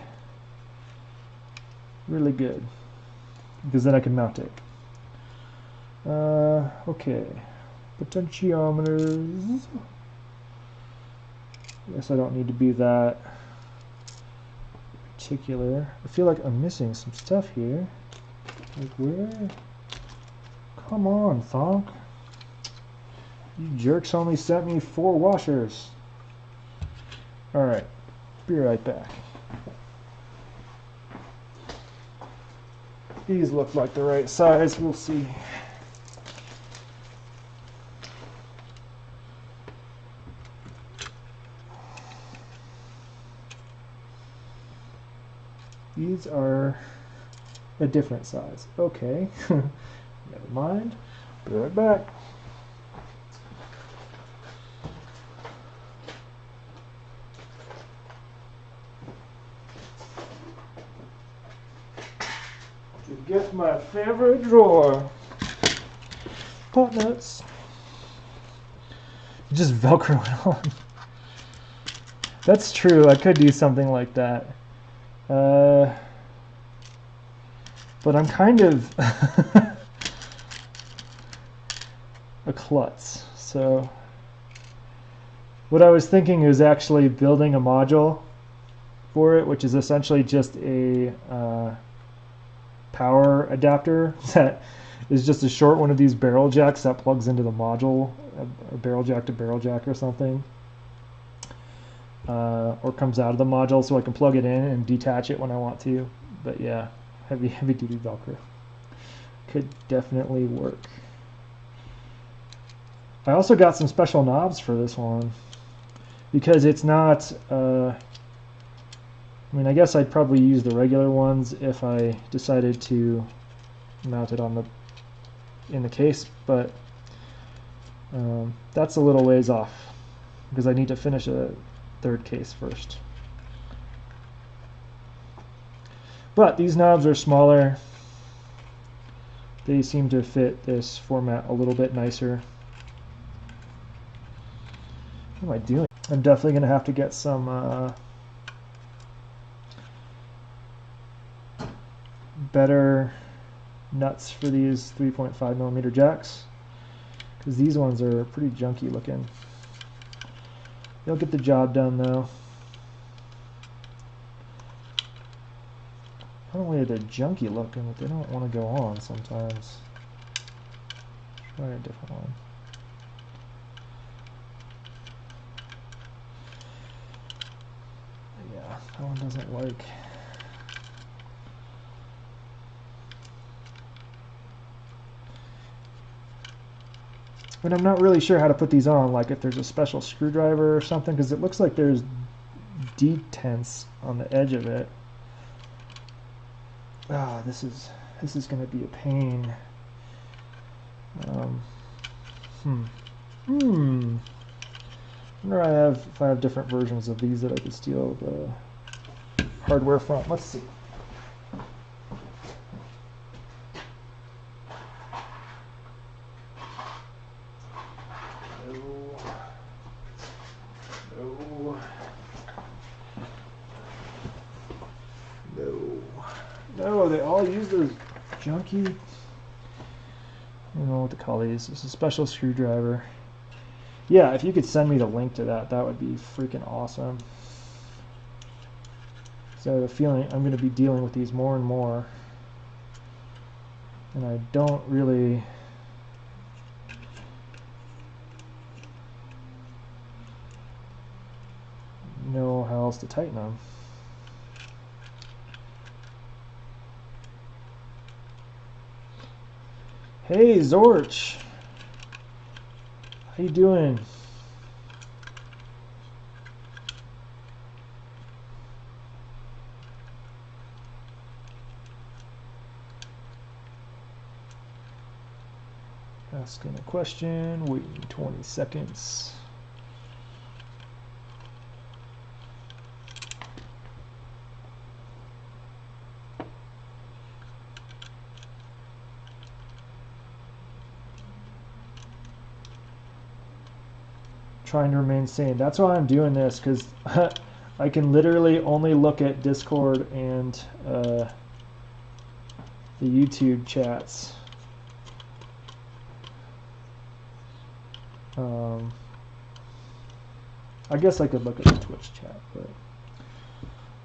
[SPEAKER 1] really good, because then I can mount it. Okay, potentiometers. Guess I don't need to be that particular. I feel like I'm missing some stuff here. Like where? Come on, Thonk. You jerks only sent me 4 washers. Alright, be right back. These look like the right size, we'll see. These are a different size. Okay, never mind. Be right back. To get my favorite drawer. Pot nuts. Just Velcro it on. That's true, I could do something like that. But I'm kind of a klutz. So what I was thinking is actually building a module for it, which is essentially just a power adapter that is just a short one of these barrel jacks that plugs into the module, a barrel jack to barrel jack or something. Or comes out of the module, so I can plug it in and detach it when I want to. But yeah, heavy duty Velcro could definitely work. I also got some special knobs for this one because it's not. I mean, I guess I'd probably use the regular ones if I decided to mount it on in the case, but that's a little ways off because I need to finish a 3rd case first. But these knobs are smaller. They seem to fit this format a little bit nicer. What am I doing? I'm definitely going to have to get some better nuts for these 3.5mm jacks, because these ones are pretty junky looking. They'll get the job done though. Not only are they junky looking, but they don't want to go on sometimes. Try a different one. Yeah, that one doesn't like. And I'm not really sure how to put these on, like if there's a special screwdriver or something, because it looks like there's detents on the edge of it. Ah, this is going to be a pain. I wonder if I have different versions of these that I could steal the hardware from. Let's see. No, they all use those junky, I don't know what to call these. It's a special screwdriver. Yeah, if you could send me the link to that, that would be freaking awesome. So I have a feeling I'm going to be dealing with these more and more. And I don't really know how else to tighten them. Hey Zorch, how you doing? Asking a question, waiting 20 seconds. Trying to remain sane. That's why I'm doing this, because I can literally only look at Discord and the YouTube chats. I guess I could look at the Twitch chat, but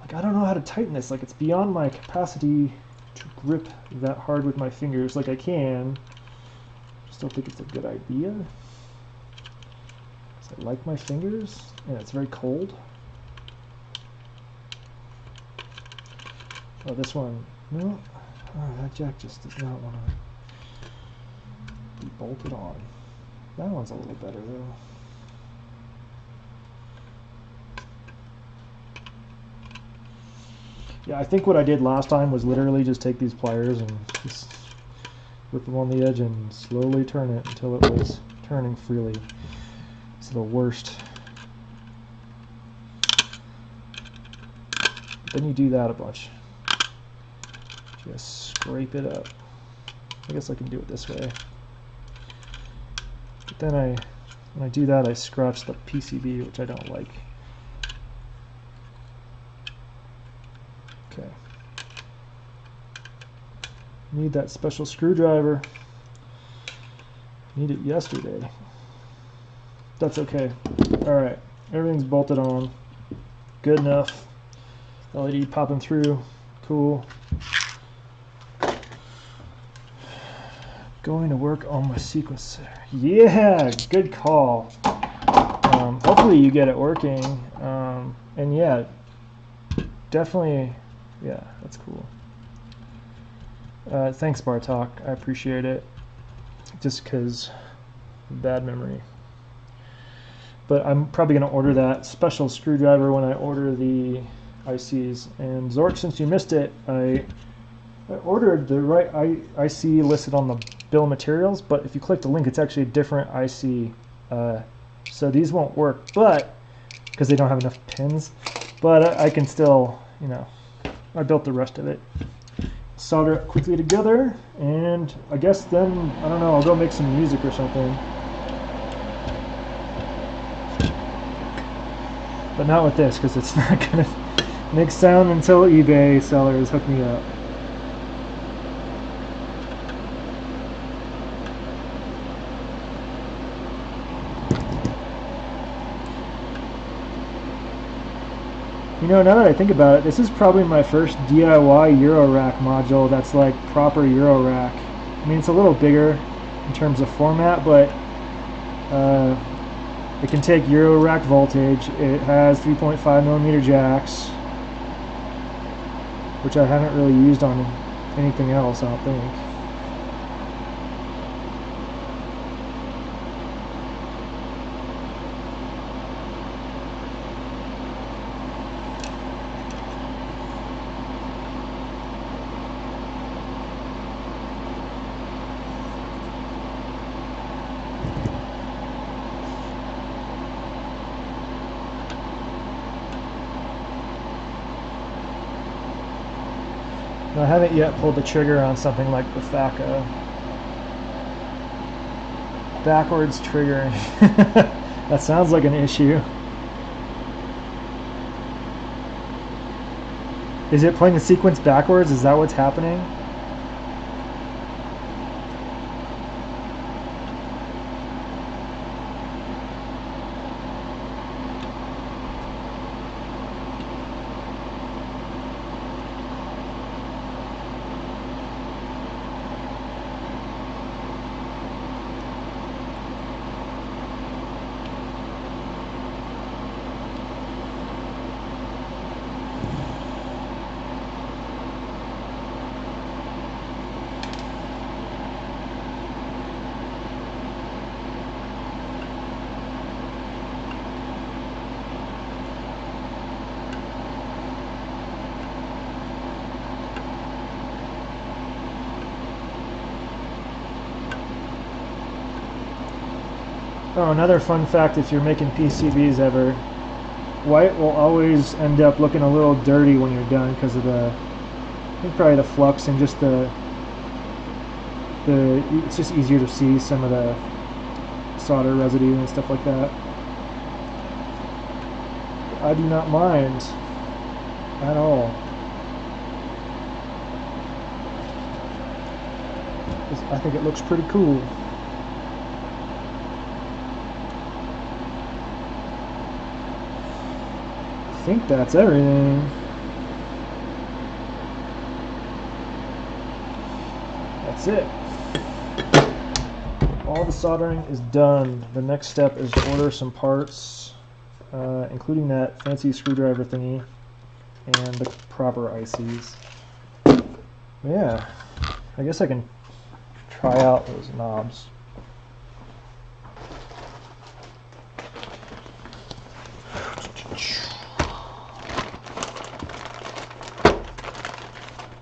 [SPEAKER 1] like I don't know how to tighten this. Like it's beyond my capacity to grip that hard with my fingers. Like I can, just don't think it's a good idea. I like my fingers, and it's very cold. Oh, this one, no. Oh, that jack just does not want to be bolted on. That one's a little better though. Yeah, I think what I did last time was literally just take these pliers and just whip them on the edge and slowly turn it until it was turning freely. It's the worst. Then you do that a bunch. Just scrape it up. I guess I can do it this way. But then when I do that, I scratch the PCB, which I don't like. Okay. Need that special screwdriver. Need it yesterday. That's okay. Alright, everything's bolted on. Good enough. LED popping through. Cool. Going to work on my sequencer. Yeah, good call. Hopefully you get it working. And yeah, definitely, yeah, that's cool. Thanks, Bartok. I appreciate it. Just because bad memory. But I'm probably going to order that special screwdriver when I order the ICs. And Zorch, since you missed it, I ordered the right IC listed on the bill of materials, but if you click the link, it's actually a different IC. So these won't work, but because they don't have enough pins. But I can still, you know, I built the rest of it. Solder it quickly together, and I guess then, I don't know, I'll go make some music or something. But not with this, because it's not going to make sound until eBay sellers hook me up. You know, now that I think about it, this is probably my first DIY Eurorack module that's like proper Eurorack. I mean, it's a little bigger in terms of format, but it can take Eurorack voltage. It has 3.5mm jacks, which I haven't really used on anything else, I don't think. I haven't yet pulled the trigger on something like the THACO. Backwards triggering. That sounds like an issue. Is it playing the sequence backwards? Is that what's happening? Oh, another fun fact if you're making PCBs ever, white will always end up looking a little dirty when you're done because of I think probably the flux and just it's just easier to see some of the solder residue and stuff like that. I do not mind at all. I think it looks pretty cool. I think that's everything. That's it. All the soldering is done. The next step is to order some parts, including that fancy screwdriver thingy and the proper ICs. Yeah, I guess I can try out those knobs.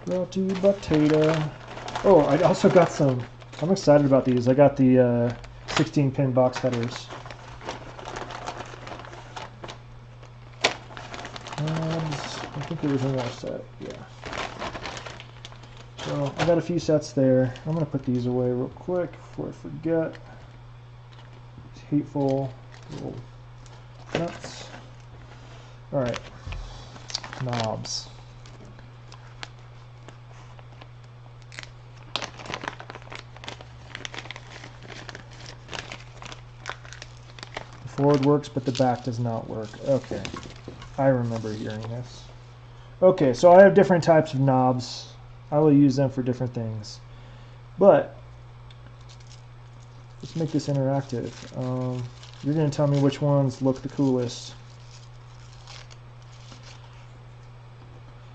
[SPEAKER 1] Brought to you by Tata. Oh, I also got some. I'm excited about these. I got the 16-pin box headers. I think there was one more set. Yeah. So I got a few sets there. I'm gonna put these away real quick before I forget. It's hateful little nuts. All right, knobs. The forward works, but the back does not work. Okay, I remember hearing this. Okay, so I have different types of knobs. I will use them for different things. But let's make this interactive. You're going to tell me which ones look the coolest.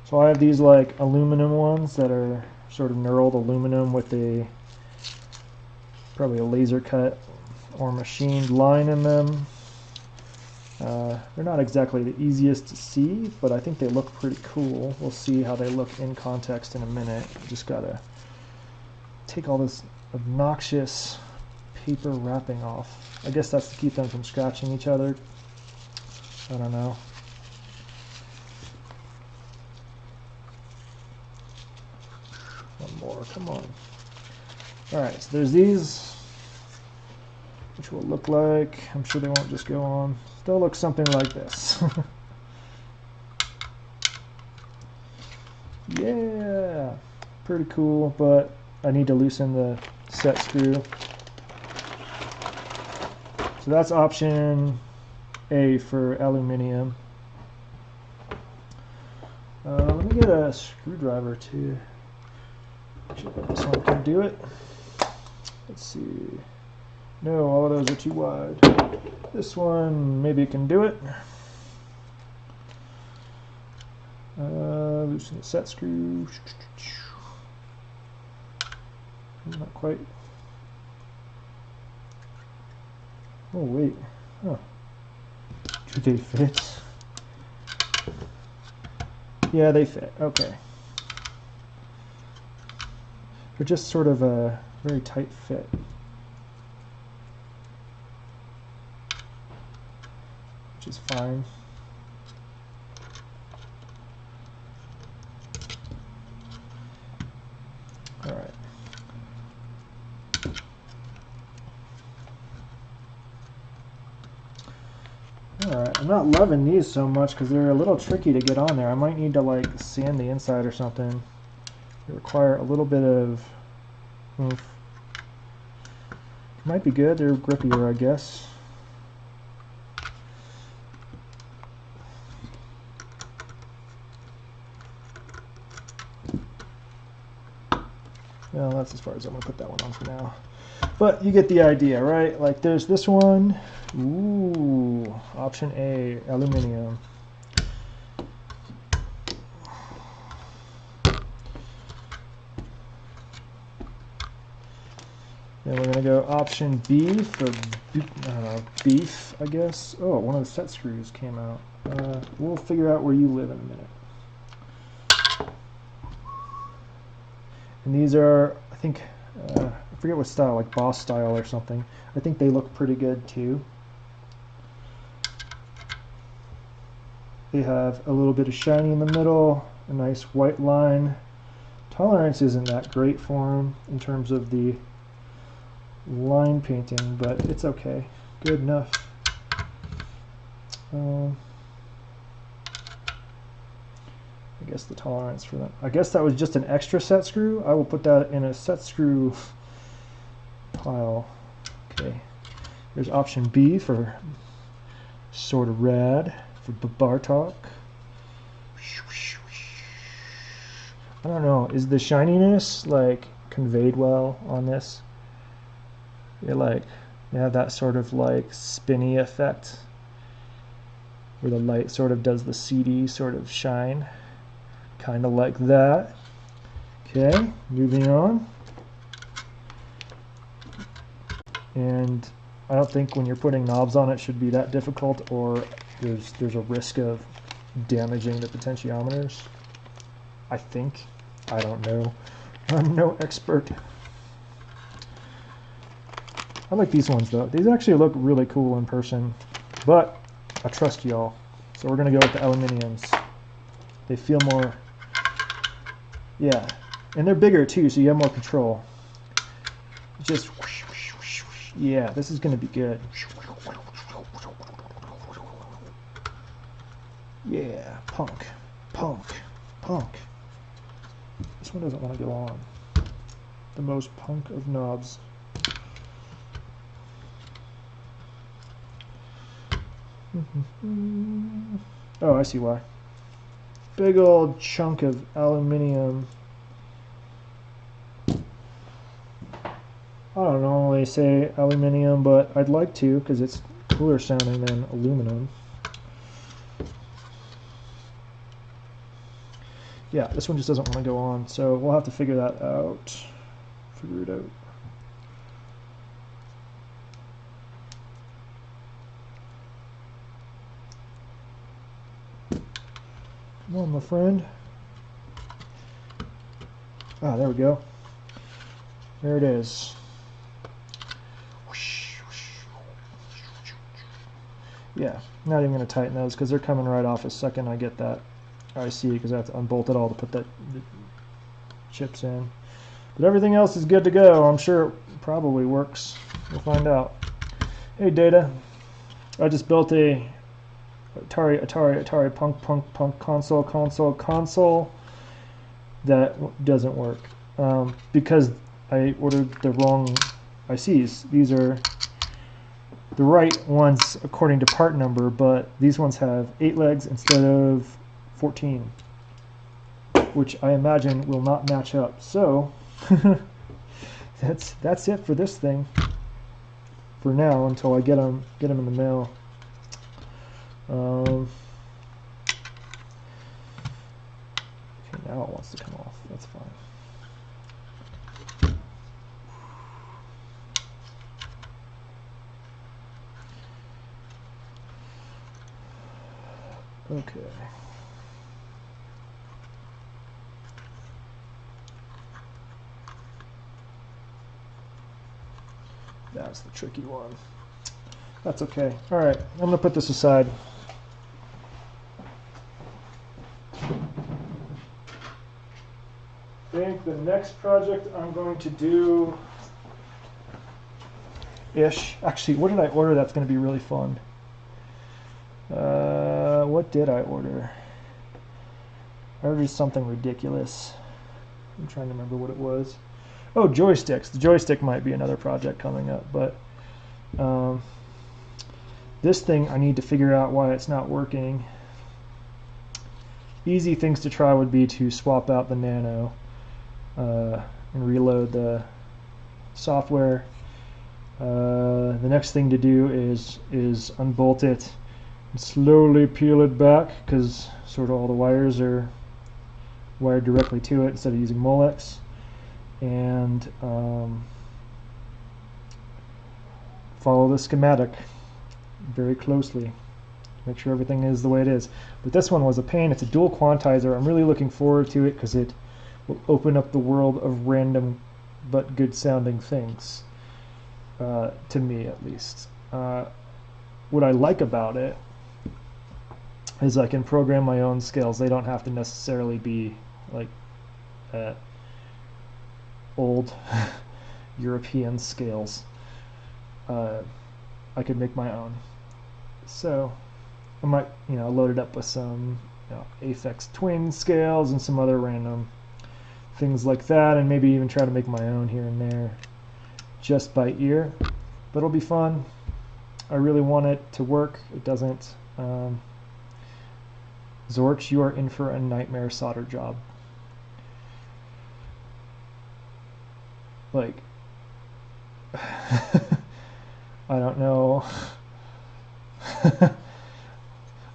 [SPEAKER 1] So I have these like aluminum ones that are sort of knurled aluminum with probably a laser cut or machined line in them. They're not exactly the easiest to see, but I think they look pretty cool. We'll see how they look in context in a minute. Just gotta take all this obnoxious paper wrapping off. I guess that's to keep them from scratching each other. I don't know. One more, come on. Alright, so there's these, which will look like, I'm sure they won't just go on. They'll look something like this. Yeah, pretty cool, but I need to loosen the set screw. So that's option A for aluminium. Let me get a screwdriver too. This one can do it. Let's see. No, all of those are too wide. This one maybe can do it. Loosen the set screw. Not quite. Oh wait. Huh. Do they fit? Yeah, they fit. Okay. They're just sort of a very tight fit. Which is fine. All right. All right, I'm not loving these so much because they're a little tricky to get on there. I might need to like sand the inside or something. They require a little bit of oomph. Might be good. They're grippier, I guess. Well, that's as far as I'm going to put that one on for now. But you get the idea, right? Like there's this one. Ooh, option A, aluminium. Then we're going to go option B for beef, I guess. Oh, one of the set screws came out. We'll figure out where you live in a minute. And these are, I think, I forget what style, like Boss style or something. I think they look pretty good too. They have a little bit of shiny in the middle, a nice white line. Tolerance isn't that great for them in terms of the line painting, but it's okay. Good enough. I guess the tolerance for them. I guess that was just an extra set screw. I will put that in a set screw pile. Okay. There's option B for sort of rad for Bartok. I don't know. Is the shininess like conveyed well on this? You have that sort of like spinny effect where the light sort of does the CD sort of shine. Kind of like that. Okay, moving on. And I don't think when you're putting knobs on it should be that difficult, or there's a risk of damaging the potentiometers. I think. I don't know. I'm no expert. I like these ones though. These actually look really cool in person, but I trust y'all. So we're gonna go with the aluminiums. They feel more, yeah, and they're bigger too, so you have more control. Just, yeah, this is gonna be good. Yeah, punk, punk, punk. This one doesn't want to go on. The most punk of knobs. Oh, I see why. Big old chunk of aluminium. I don't normally say aluminium, but I'd like to because it's cooler sounding than aluminum. Yeah, this one just doesn't want to go on, so we'll have to figure that out. Figure it out. Come on, my friend. Ah, there we go. There it is. Yeah, not even going to tighten those because they're coming right off a second I get that IC, because I have to unbolt it all to put the chips in. But everything else is good to go. I'm sure it probably works. We'll find out. Hey, Data. I just built a Atari punk console that doesn't work because I ordered the wrong ICs. These are the right ones according to part number, but these ones have 8 legs instead of 14, which I imagine will not match up. So that's it for this thing for now until I get them in the mail. Okay, now it wants to come off. That's fine. Okay. That's the tricky one. That's okay. All right, I'm going to put this aside. I think the next project I'm going to do actually, what did I order that's going to be really fun? What did I order? I ordered something ridiculous. I'm trying to remember what it was. Oh, joysticks. The joystick might be another project coming up, but this thing I need to figure out why it's not working. Easy things to try would be to swap out the nano and reload the software. The next thing to do is unbolt it and slowly peel it back, because sort of all the wires are wired directly to it instead of using Molex. And follow the schematic very closely. Make sure everything is the way it is. But this one was a pain. It's a dual quantizer. I'm really looking forward to it because it will open up the world of random but good sounding things, to me at least. What I like about it is I can program my own scales. They don't have to necessarily be like old European scales. I could make my own. So I might, load it up with some Aphex Twin scales and some other random things like that, and maybe even try to make my own here and there just by ear. But it'll be fun. I really want it to work. It doesn't. Zorch, you are in for a nightmare solder job. Like, I don't know.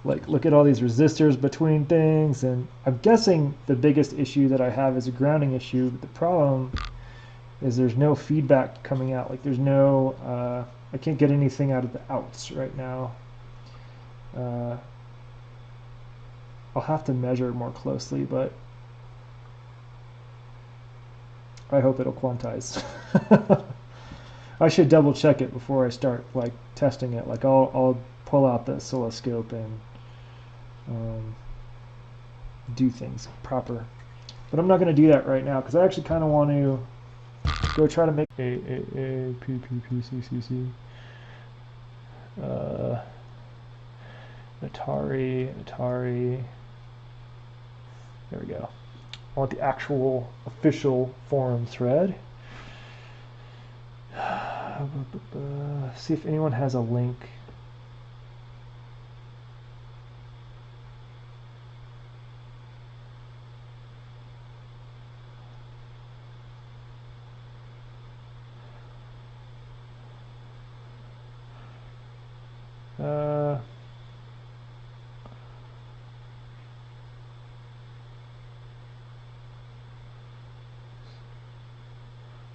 [SPEAKER 1] Like, look at all these resistors between things, and I'm guessing the biggest issue that I have is a grounding issue. But the problem is there's no feedback coming out. Like, there's no, I can't get anything out of the outs right now. I'll have to measure more closely, but I hope it'll quantize. I should double check it before I start like testing it. Like I'll pull out the oscilloscope and do things proper. But I'm not going to do that right now because I actually kind of want to go try to make a P P C C C Atari. There we go. I want the actual official forum thread. See if anyone has a link.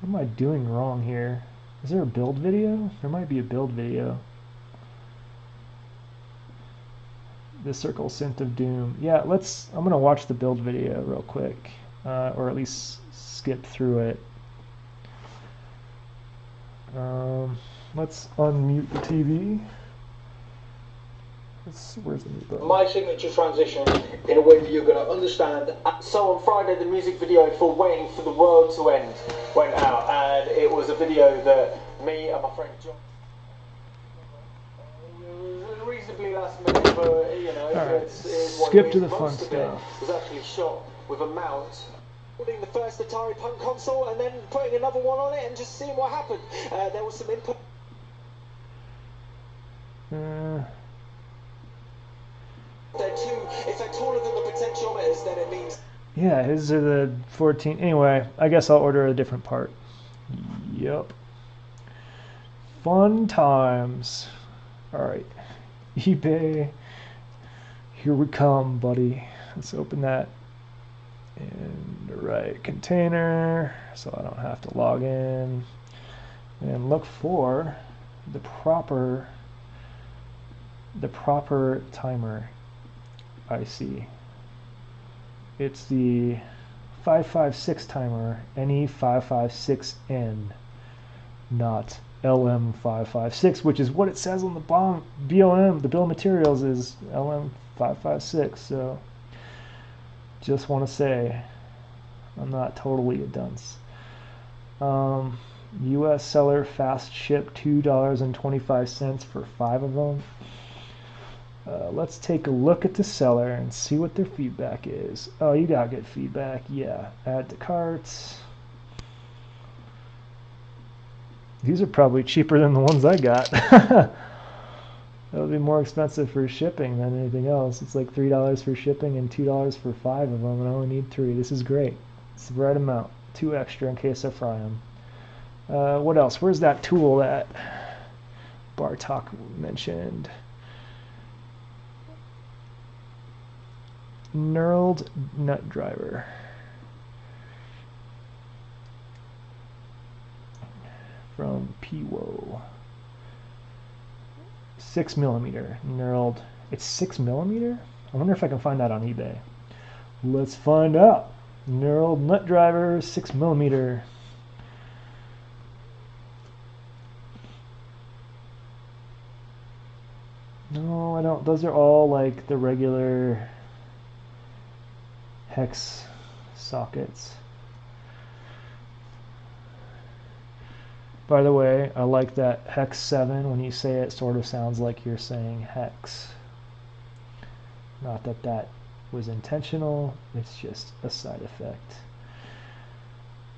[SPEAKER 1] What am I doing wrong here? Is there a build video? There might be a build video. The Circle Synth of Doom. Yeah, I'm gonna watch the build video real quick, or at least skip through it. Let's unmute the TV. Where's the mute button?
[SPEAKER 2] My signature transition in a way that you're going to understand. So on Friday, the music video for Waiting for the World to End went out, and it was a video that me and my friend John, reasonably last minute, but it's
[SPEAKER 1] skip to the fun stuff.
[SPEAKER 2] Was actually shot with a mount, building the first Atari Punk console and then putting another one on it and just seeing what happened. There was some input. If they're taller than the potentiometers, then it means...
[SPEAKER 1] Yeah, his are the 14. Anyway, I guess I'll order a different part. Yep. Fun times. Alright. eBay. Here we come, buddy. Let's open that in the right container so I don't have to log in. And look for the proper timer. I see. It's the 556 timer, NE556N, not LM556, which is what it says on the BOM. The bill of materials is LM556. So just want to say I'm not totally a dunce. US seller, fast ship, $2.25 for 5 of them. Let's take a look at the seller and see what their feedback is. Oh, you got good feedback. Yeah. Add to carts. These are probably cheaper than the ones I got. That would be more expensive for shipping than anything else. It's like $3 for shipping and $2 for 5 of them, and I only need 3. This is great. It's the right amount. 2 extra in case I fry them. What else? Where's that tool that Bartok mentioned? Knurled nut driver. From PWO. 6mm knurled. It's 6mm? I wonder if I can find that on eBay. Let's find out. Knurled nut driver, 6mm. I don't. Those are all like the regular hex sockets. By the way, I like that hex 7. When you say it, sort of sounds like you're saying hex. Not that that was intentional, it's just a side effect.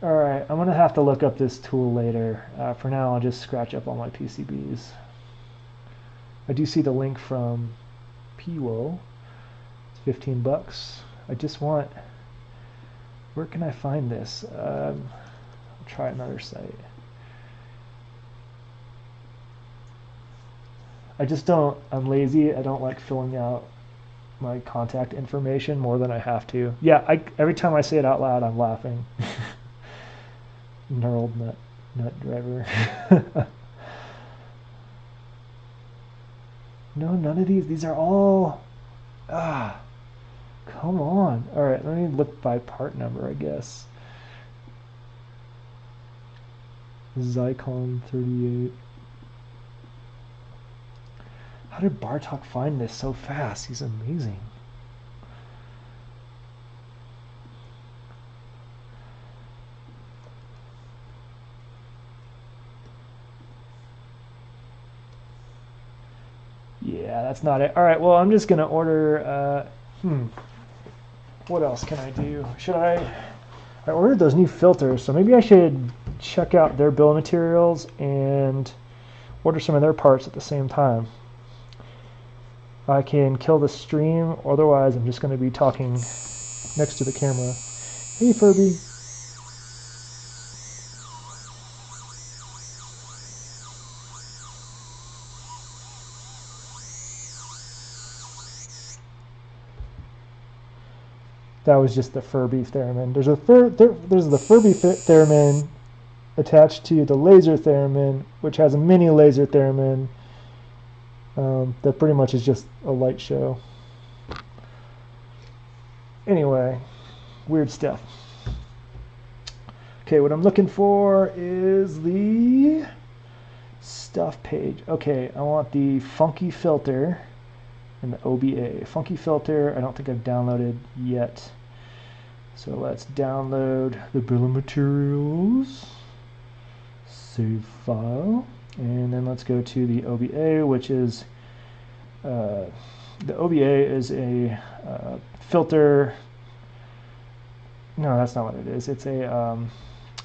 [SPEAKER 1] Alright, I'm going to have to look up this tool later. For now, I'll just scratch up all my PCBs. I do see the link from Pwo. It's 15 bucks. I just want... Where can I find this? I'll try another site. I'm lazy. I don't like filling out my contact information more than I have to. Yeah, every time I say it out loud, I'm laughing. Knurled nut driver. No, none of these. These are all... come on. Alright, let me look by part number, I guess. Zycon 38. How did Bartok find this so fast? He's amazing. Yeah, that's not it. Alright, well, I'm just going to order... What else can I do? I ordered those new filters, so maybe I should check out their bill of materials and order some of their parts at the same time. I can kill the stream, otherwise I'm just going to be talking next to the camera. Hey, Furby. That was just the Furby theremin. There's the Furby theremin attached to the laser theremin, which has a mini laser theremin. That pretty much is just a light show. Anyway, weird stuff. Okay, what I'm looking for is the stuff page. Okay, I want the funky filter and the OBA. Funky filter, I don't think I've downloaded yet. So let's download the bill of materials, save file, and then let's go to the OBA, which is the OBA is a filter. No, that's not what it is. It's a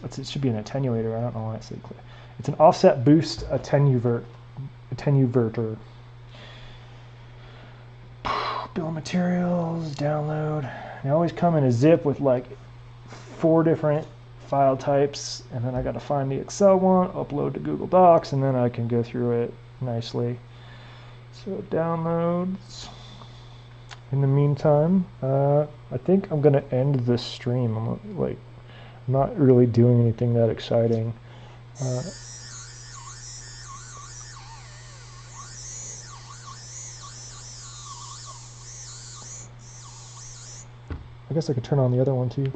[SPEAKER 1] it should be an attenuator. I don't know why it's so clear. It's an offset boost attenuverter. Bill of materials, download. They always come in a zip with like 4 different file types, and then I got to find the Excel one, upload to Google Docs, and then I can go through it nicely. So downloads. In the meantime, I think I'm gonna end this stream. I'm not really doing anything that exciting. I guess I could turn on the other one too.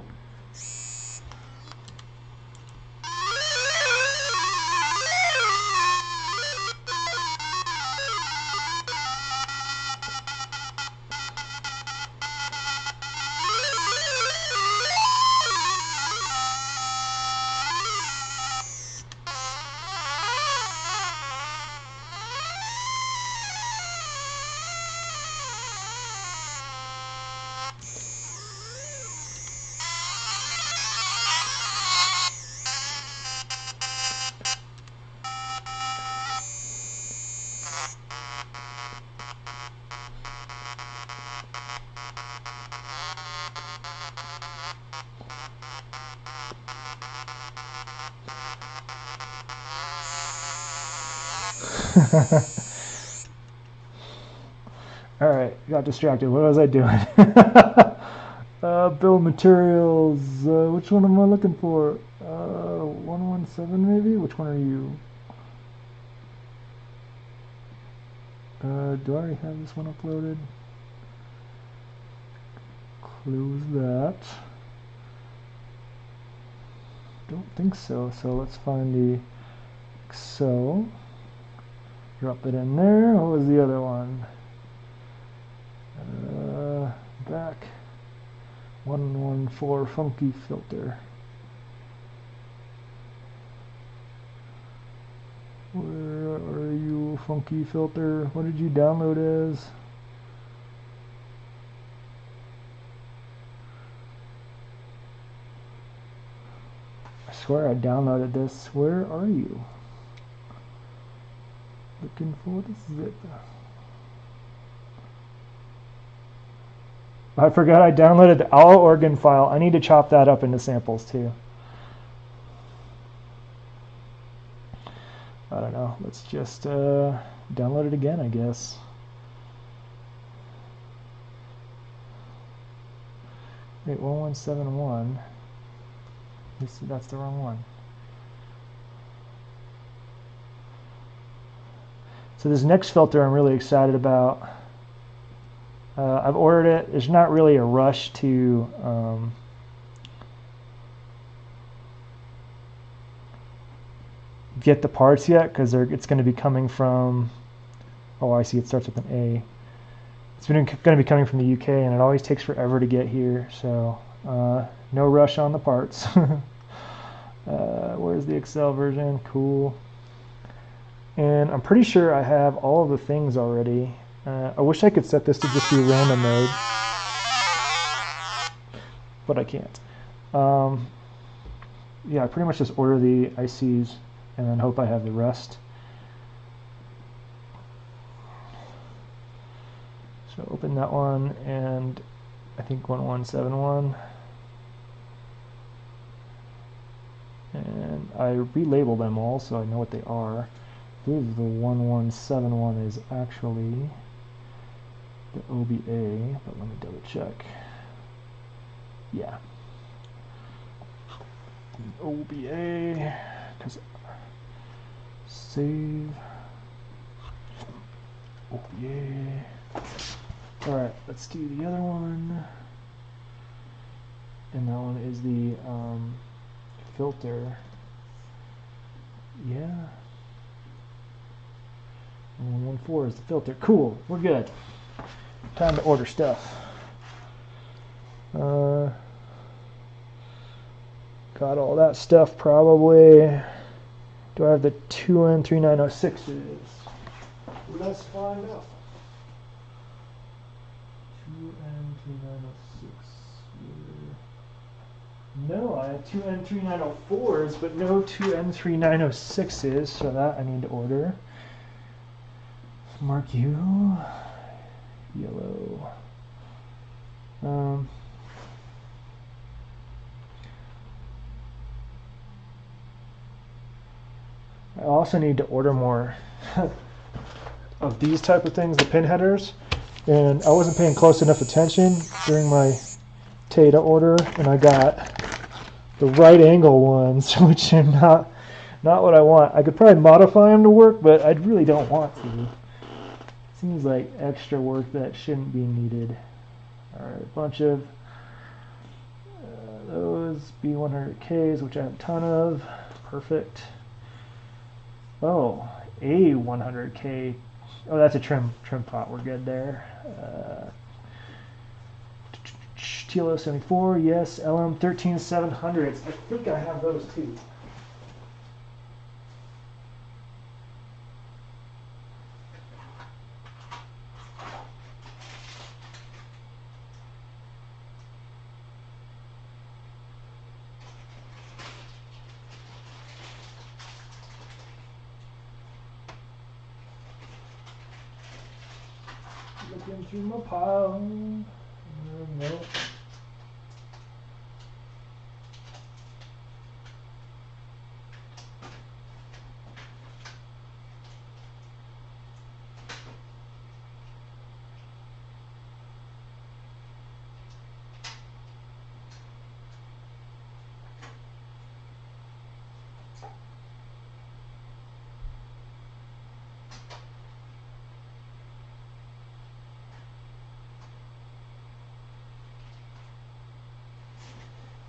[SPEAKER 1] Alright, got distracted. What was I doing? Bill of materials. Which one am I looking for? 117 maybe? Which one are you? Do I already have this one uploaded? Close that. Don't think so. So let's find the Excel. Drop it in there. What was the other one? back. 114 funky filter. Where are you, funky filter? What did you download as? I swear I downloaded this. Where are you? Looking for the zip. I forgot I downloaded the owl organ file. I need to chop that up into samples too. I don't know. Let's just download it again, I guess. Wait, 1171. That's the wrong one. So this next filter I'm really excited about. I've ordered it. There's not really a rush to get the parts yet, because it's going to be coming from, oh, I see, it starts with an A. It's going to be coming from the UK, and it always takes forever to get here, so no rush on the parts. Where's the Excel version? Cool. And I'm pretty sure I have all of the things already. I wish I could set this to just be random mode, but I can't. Yeah, I pretty much just order the ICs and then hope I have the rest. So open that one, and I think 1171. And I relabel them all so I know what they are. I believe the 1171 is actually the OBA, but let me double check. Yeah. OBA, because save. OBA. Alright, let's do the other one. And that one is the filter. Yeah. 114 is the filter. Cool, we're good. Time to order stuff. Got all that stuff probably. Do I have the 2N3906s? Let's find out. 2N3906. No, I have 2N3904s, but no 2N3906s, so that I need to order. Mark you. Yellow. I also need to order more of these type of things, the pin headers, and I wasn't paying close enough attention during my Tata order, and I got the right angle ones, which are not what I want. I could probably modify them to work, but I really don't want to. Seems like extra work that shouldn't be needed. Alright, a bunch of those B100Ks, which I have a ton of. Perfect. Oh, a 100K. Oh, that's a trim pot. We're good there. TLO 74, yes. LM 13700s. I think I have those too. Looking through my pile. Nope.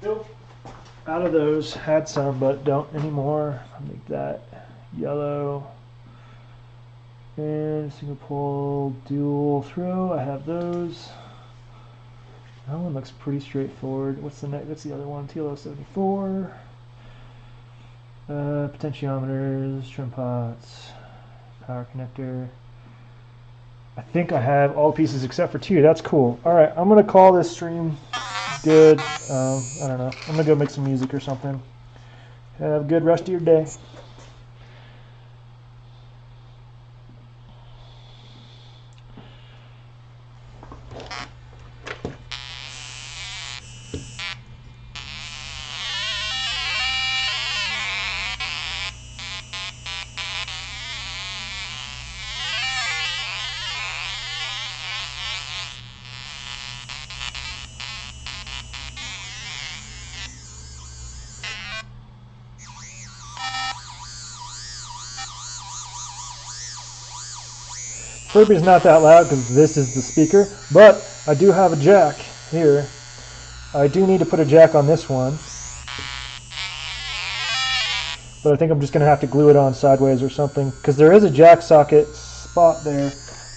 [SPEAKER 1] Nope. Out of those, had some, but don't anymore. I'll make that yellow. And single pole dual throw, I have those. That one looks pretty straightforward. What's the next? What's the other one? TLO74. Potentiometers, trim pots, power connector. I think I have all pieces except for two. That's cool. All right, I'm gonna call this stream good. I don't know. I'm gonna go make some music or something. Have a good rest of your day. Furby's not that loud because this is the speaker, but I do have a jack here. I do need to put a jack on this one, but I think I'm just going to have to glue it on sideways or something because there is a jack socket spot there,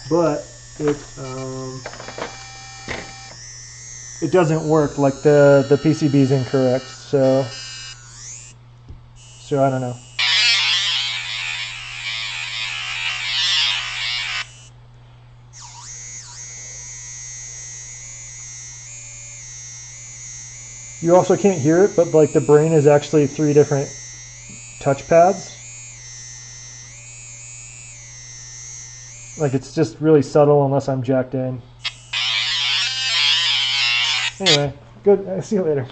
[SPEAKER 1] but it doesn't work. Like the PCB is incorrect, so I don't know. You also can't hear it, but like the brain is actually 3 different touchpads. Like it's just really subtle unless I'm jacked in. Anyway, good. See you later.